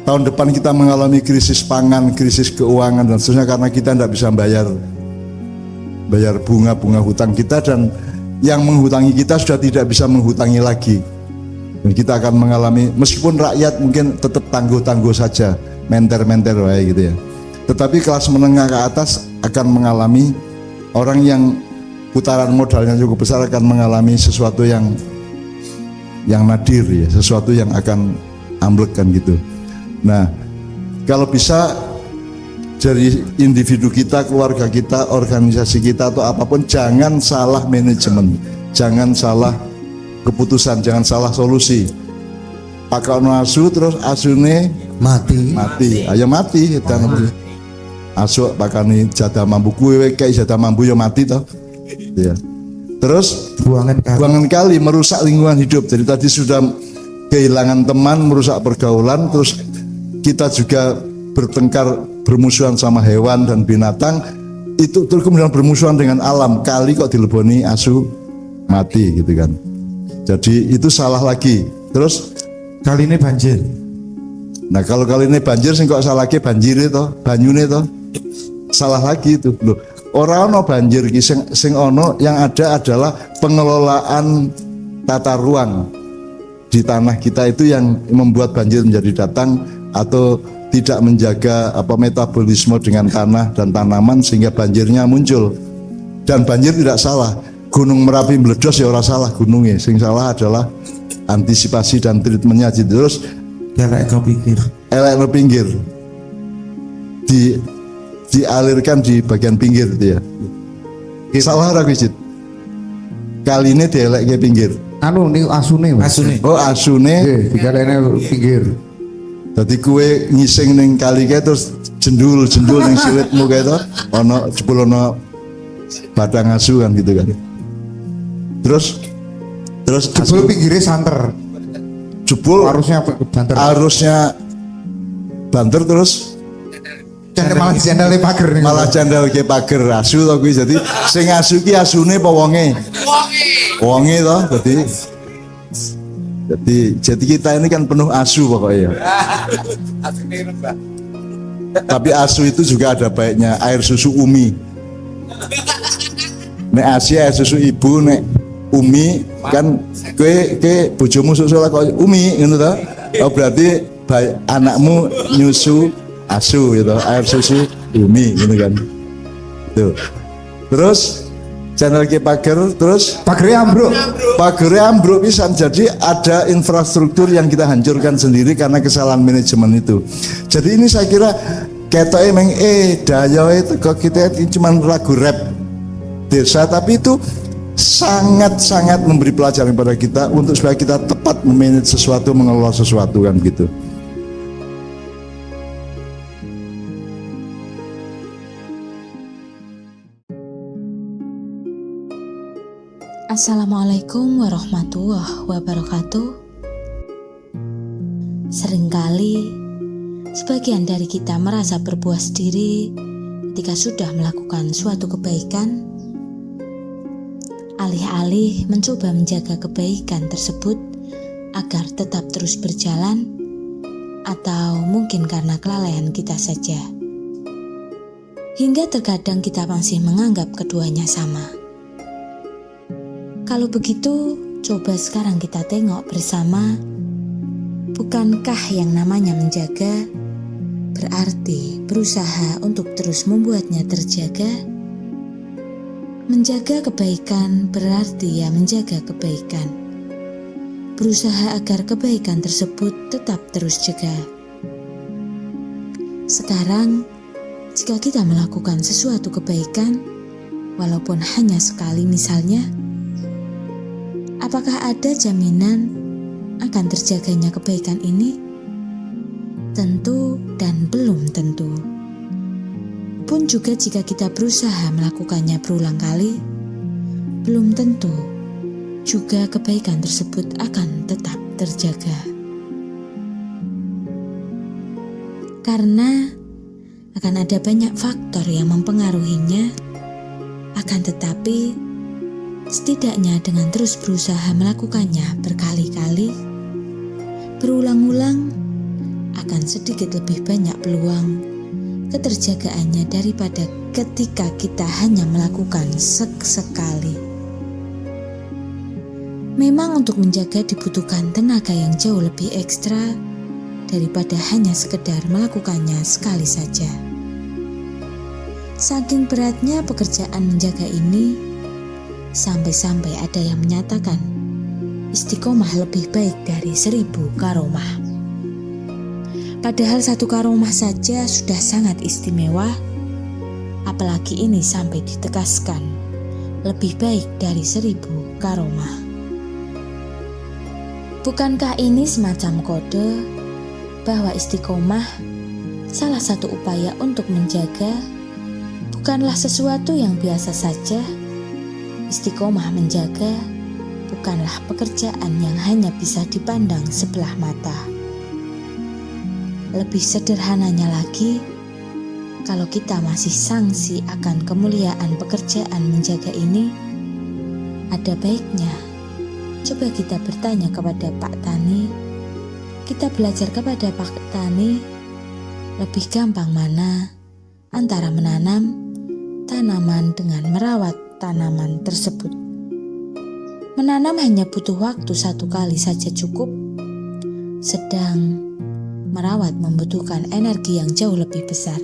Speaker 1: Tahun depan kita mengalami krisis pangan, krisis keuangan dan seterusnya karena kita tidak bisa bayar bunga hutang kita, dan yang menghutangi kita sudah tidak bisa menghutangi lagi. Dan kita akan mengalami, meskipun rakyat mungkin tetap tangguh-tangguh saja, menter-menter wae gitu ya. Tetapi kelas menengah ke atas akan mengalami, orang yang putaran modalnya cukup besar akan mengalami sesuatu yang nadir ya, sesuatu yang akan amblek kan gitu. Nah, kalau bisa dari individu kita, keluarga kita, organisasi kita atau apapun, jangan salah manajemen, jangan salah keputusan, jangan salah solusi. Pakai asu terus asune
Speaker 2: Mati.
Speaker 1: ayo mati kita asu pakani jadah mambu kue kayak jadah mambu ya mati toh ya. Terus buangan kali merusak lingkungan hidup. Jadi tadi sudah kehilangan teman, merusak pergaulan, terus kita juga bertengkar, bermusuhan sama hewan dan binatang, itu terus kemudian bermusuhan dengan alam, kali kok dileboni asu mati gitu kan. Jadi itu salah lagi. Terus
Speaker 3: Kali ini banjir.
Speaker 1: nah kalau kali ini banjir sing kok salah lagi banjir itu, banyune to. Salah lagi itu. Loh, ora ono banjir ki sing ono yang ada adalah pengelolaan tata ruang di tanah kita itu yang membuat banjir menjadi datang atau tidak menjaga metabolisme dengan tanah dan tanaman sehingga banjirnya muncul. Dan banjir tidak salah. Gunung Merapi meledos ya ora salah gunungnya, sing salah adalah antisipasi dan treatmentnya. Terus
Speaker 3: Elek kau pikir.
Speaker 1: elek no pinggir dialirkan di bagian pinggir itu ya. Salah ora Cid? Kali ini dielek ke pinggir.
Speaker 2: Anu niku asune. Mas.
Speaker 3: Asune.
Speaker 1: Oh asune.
Speaker 2: Nggih, dikarene pinggir.
Speaker 1: Dadi kue ngising ning kali kae terus jendul ning silitmu kae to, ana jebul ana batang asu kan gitu kan. Terus
Speaker 2: Jebul pinggire santer.
Speaker 1: jebul
Speaker 2: Harusnya banter.
Speaker 1: arusnya banter terus
Speaker 2: Cendel malah dicendeli pager nih.
Speaker 1: malah candal ke pager asu to kuwi. Jadi sing asu ki asune apa wonge? Wonge to. Jadi kita ini kan penuh asu pokoknya. Tapi asu itu juga ada baiknya, air susu Umi. Nek asi air susu ibu, nek Umi kan ke bojomu susu lah kok Umi ngono to. Oh berarti anakmu nyusu asu gitu, air susu Umi gitu kan. Tuh. Terus channel ke pager, terus
Speaker 2: Pagere ambruk.
Speaker 1: pagernya ambruk pisan. Jadi ada infrastruktur yang kita hancurkan sendiri karena kesalahan manajemen itu. Jadi ini saya kira ketoke emang daya itu kok kita cuma lagu rap desa, tapi itu sangat-sangat memberi pelajaran pada kita untuk supaya kita tepat memanage sesuatu, mengelola sesuatu kan gitu.
Speaker 4: Assalamualaikum warahmatullahi wabarakatuh. Seringkali sebagian dari kita merasa berpuas diri ketika sudah melakukan suatu kebaikan, alih-alih mencoba menjaga kebaikan tersebut agar tetap terus berjalan, atau mungkin karena kelalaian kita saja. Hingga terkadang kita masih menganggap keduanya sama. Kalau begitu, coba sekarang kita tengok bersama, bukankah yang namanya menjaga berarti berusaha untuk terus membuatnya terjaga? Menjaga kebaikan berarti ya menjaga kebaikan. Berusaha agar kebaikan tersebut tetap terus jaga. Sekarang, jika kita melakukan sesuatu kebaikan, walaupun hanya sekali misalnya, apakah ada jaminan akan terjaganya kebaikan ini? Tentu dan belum tentu. Pun juga jika kita berusaha melakukannya berulang kali, belum tentu juga kebaikan tersebut akan tetap terjaga. Karena akan ada banyak faktor yang mempengaruhinya, akan tetapi setidaknya dengan terus berusaha melakukannya berkali-kali, berulang-ulang, akan sedikit lebih banyak peluang keterjagaannya daripada ketika kita hanya melakukan sekali. Memang untuk menjaga dibutuhkan tenaga yang jauh lebih ekstra daripada hanya sekedar melakukannya sekali saja. Saking beratnya pekerjaan menjaga ini, sampai-sampai ada yang menyatakan istiqomah lebih baik dari 1000 karomah. Padahal satu karomah saja sudah sangat istimewa, apalagi ini sampai ditegaskan lebih baik dari 1000 karomah. Bukankah ini semacam kode bahwa istiqomah salah satu upaya untuk menjaga bukanlah sesuatu yang biasa saja? Istiqomah menjaga bukanlah pekerjaan yang hanya bisa dipandang sebelah mata. Lebih sederhananya lagi, kalau kita masih sangsi akan kemuliaan pekerjaan menjaga ini, ada baiknya coba kita bertanya kepada Pak Tani. Kita belajar kepada Pak Tani, lebih gampang mana antara menanam tanaman dengan merawat tanaman tersebut. Menanam hanya butuh waktu 1 kali saja cukup, sedang merawat membutuhkan energi yang jauh lebih besar.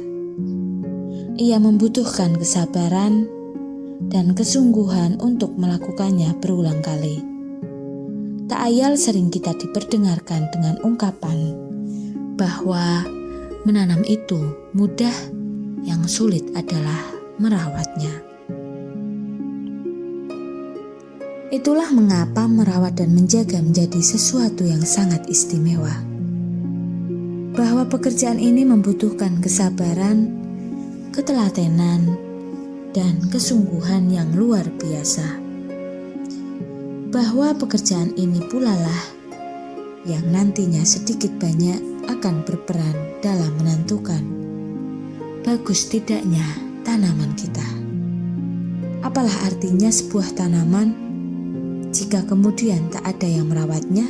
Speaker 4: Ia membutuhkan kesabaran dan kesungguhan untuk melakukannya berulang kali. Tak ayal sering kita diperdengarkan dengan ungkapan bahwa menanam itu mudah, yang sulit adalah merawatnya. Itulah mengapa merawat dan menjaga menjadi sesuatu yang sangat istimewa. Bahwa pekerjaan ini membutuhkan kesabaran, ketelatenan, dan kesungguhan yang luar biasa. Bahwa pekerjaan ini pula lah yang nantinya sedikit banyak akan berperan dalam menentukan bagus tidaknya tanaman kita. Apalah artinya sebuah tanaman jika kemudian tak ada yang merawatnya,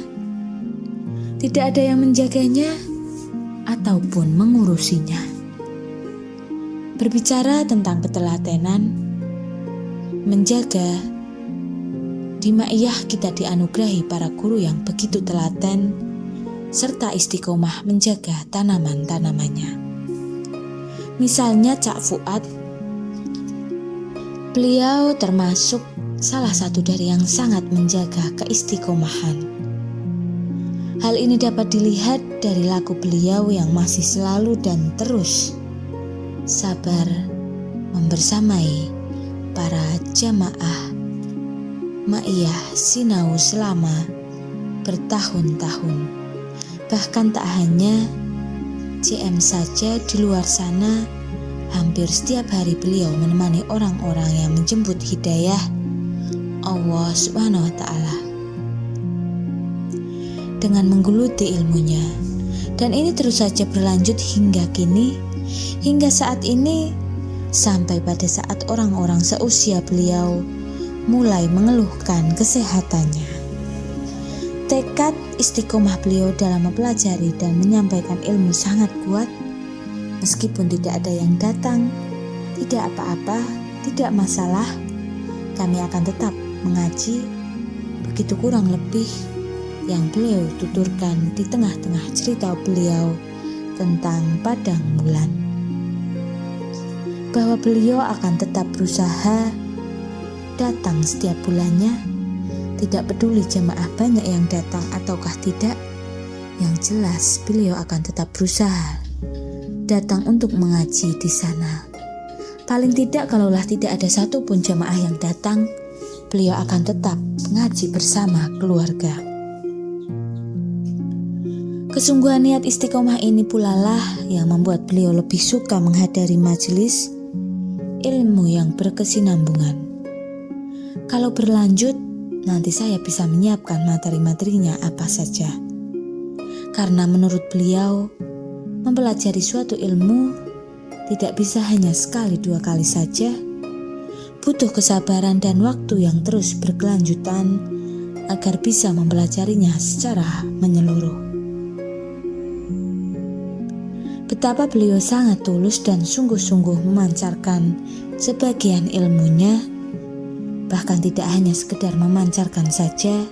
Speaker 4: tidak ada yang menjaganya, ataupun mengurusinya. Berbicara tentang ketelatenan, menjaga, di Ma'iyah kita dianugerahi para guru yang begitu telaten serta istiqomah menjaga tanaman-tanamannya. Misalnya Cak Fuad, beliau termasuk salah satu dari yang sangat menjaga keistiqomahan. Hal ini dapat dilihat dari laku beliau yang masih selalu dan terus sabar membersamai para jamaah Ma'iyah Sinau selama bertahun-tahun. Bahkan tak hanya CM saja, di luar sana hampir setiap hari beliau menemani orang-orang yang menjemput hidayah Allah Subhanahu wa Ta'ala dengan menggeluti ilmunya. Dan ini terus saja berlanjut hingga kini, hingga saat ini, sampai pada saat orang-orang seusia beliau mulai mengeluhkan kesehatannya. Tekad istiqomah beliau dalam mempelajari dan menyampaikan ilmu sangat kuat. Meskipun tidak ada yang datang, tidak apa-apa, tidak masalah, kami akan tetap mengaji. Begitu kurang lebih yang beliau tuturkan di tengah-tengah cerita beliau tentang padang bulan. Bahwa beliau akan tetap berusaha datang setiap bulannya, tidak peduli jemaah banyak yang datang ataukah tidak, yang jelas beliau akan tetap berusaha datang untuk mengaji di sana. Paling tidak kalaulah tidak ada satupun jemaah yang datang, beliau akan tetap mengaji bersama keluarga. Kesungguhan niat istiqomah ini pula lah yang membuat beliau lebih suka menghadiri majelis ilmu yang berkesinambungan. Kalau berlanjut, nanti saya bisa menyiapkan materi-materinya apa saja. Karena menurut beliau, mempelajari suatu ilmu tidak bisa hanya sekali 2 kali saja. Butuh kesabaran dan waktu yang terus berkelanjutan agar bisa mempelajarinya secara menyeluruh. Betapa beliau sangat tulus dan sungguh-sungguh memancarkan sebagian ilmunya. Bahkan tidak hanya sekedar memancarkan saja,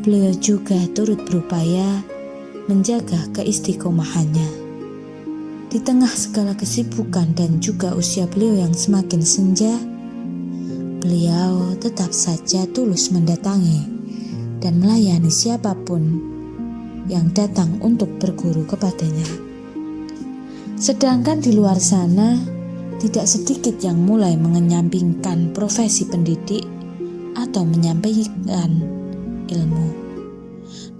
Speaker 4: beliau juga turut berupaya menjaga keistiqomahannya. Di tengah segala kesibukan dan juga usia beliau yang semakin senja, beliau tetap saja tulus mendatangi dan melayani siapapun yang datang untuk berguru kepadanya. Sedangkan di luar sana, tidak sedikit yang mulai mengenyampingkan profesi pendidik atau menyampaikan ilmu.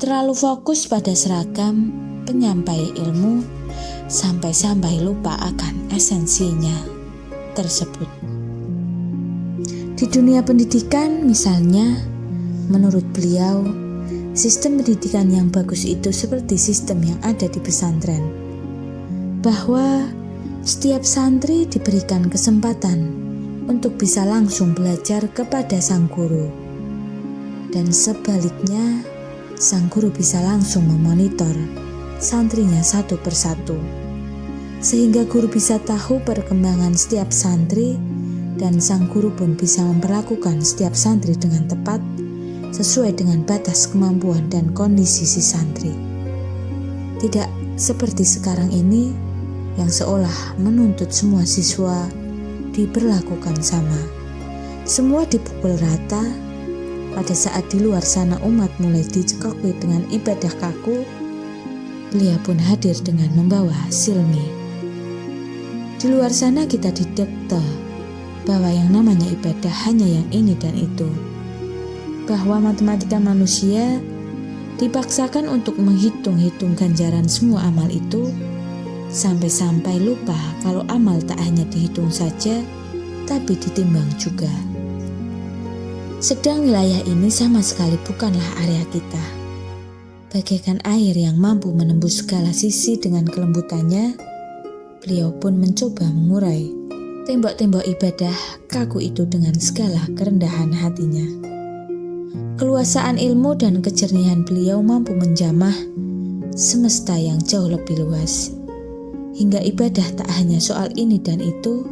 Speaker 4: Terlalu fokus pada seragam penyampai ilmu sampai-sampai lupa akan esensinya tersebut. Di dunia pendidikan misalnya, menurut beliau, sistem pendidikan yang bagus itu seperti sistem yang ada di pesantren, bahwa setiap santri diberikan kesempatan untuk bisa langsung belajar kepada sang guru, dan sebaliknya sang guru bisa langsung memonitor santrinya satu persatu, sehingga guru bisa tahu perkembangan setiap santri dan sang guru pun bisa memperlakukan setiap santri dengan tepat sesuai dengan batas kemampuan dan kondisi si santri. Tidak seperti sekarang ini yang seolah menuntut semua siswa diperlakukan sama. Semua dipukul rata. Pada saat di luar sana umat mulai dicekoki dengan ibadah kaku, beliau pun hadir dengan membawa silmi. Di luar sana kita didekte bahwa yang namanya ibadah hanya yang ini dan itu, bahwa matematika manusia dipaksakan untuk menghitung-hitung ganjaran semua amal itu, sampai-sampai lupa kalau amal tak hanya dihitung saja, tapi ditimbang juga. Sedang wilayah ini sama sekali bukanlah area kita. Bagaikan air yang mampu menembus segala sisi dengan kelembutannya, beliau pun mencoba mengurai tembok-tembok ibadah kaku itu dengan segala kerendahan hatinya. Keluasaan ilmu dan kejernihan beliau mampu menjamah semesta yang jauh lebih luas, hingga ibadah tak hanya soal ini dan itu,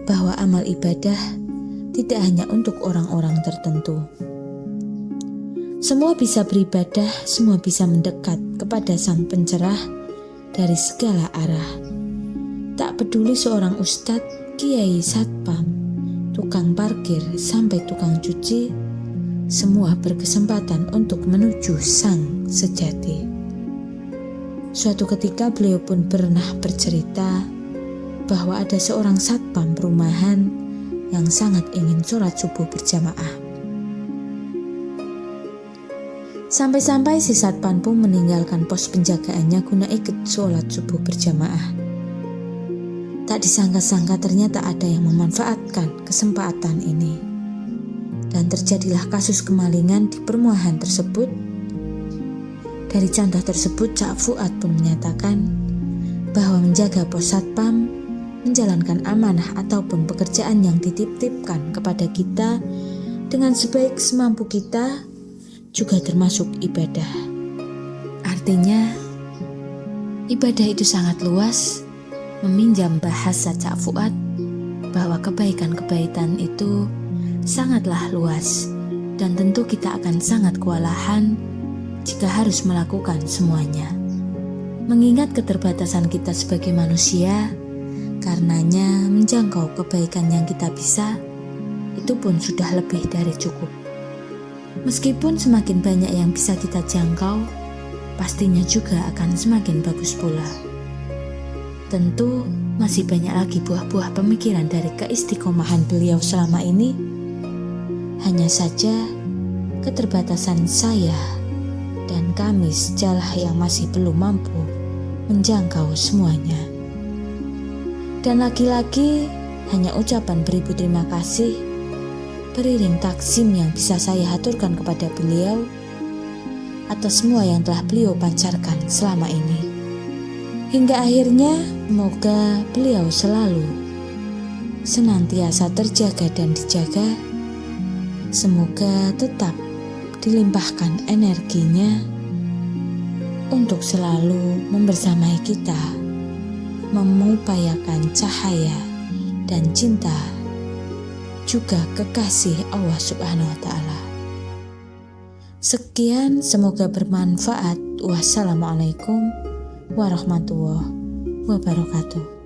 Speaker 4: bahwa amal ibadah tidak hanya untuk orang-orang tertentu. Semua bisa beribadah, semua bisa mendekat kepada Sang Pencerah dari segala arah. Tak peduli seorang ustadz, kiai, satpam, tukang parkir, sampai tukang cuci, semua berkesempatan untuk menuju Sang Sejati. Suatu ketika beliau pun pernah bercerita bahwa ada seorang satpam perumahan yang sangat ingin sholat subuh berjamaah. Sampai-sampai si satpam pun meninggalkan pos penjagaannya guna ikut sholat subuh berjamaah. Tak disangka-sangka ternyata ada yang memanfaatkan kesempatan ini. Dan terjadilah kasus kemalingan di perumahan tersebut. Dari contoh tersebut, Cak Fuad pun menyatakan bahwa menjaga pos satpam, menjalankan amanah ataupun pekerjaan yang dititipkan kepada kita dengan sebaik semampu kita juga termasuk ibadah. Artinya, ibadah itu sangat luas. Meminjam bahasa Cak Fuad, bahwa kebaikan-kebaikan itu sangatlah luas dan tentu kita akan sangat kewalahan jika harus melakukan semuanya. Mengingat keterbatasan kita sebagai manusia, karenanya menjangkau kebaikan yang kita bisa, itu pun sudah lebih dari cukup. Meskipun semakin banyak yang bisa kita jangkau, pastinya juga akan semakin bagus pula. Tentu masih banyak lagi buah-buah pemikiran dari keistiqomahan beliau selama ini. Hanya saja keterbatasan saya dan kami sejalah yang masih belum mampu menjangkau semuanya. Dan lagi-lagi hanya ucapan beribu terima kasih beriring takzim yang bisa saya haturkan kepada beliau atas semua yang telah beliau pancarkan selama ini. Hingga akhirnya, semoga beliau selalu senantiasa terjaga dan dijaga. Semoga tetap dilimpahkan energinya untuk selalu membersamai kita, mengupayakan cahaya dan cinta, juga kekasih Allah Subhanahu wa Ta'ala. Sekian, semoga bermanfaat. Wassalamualaikum warahmatullahi wabarakatuh.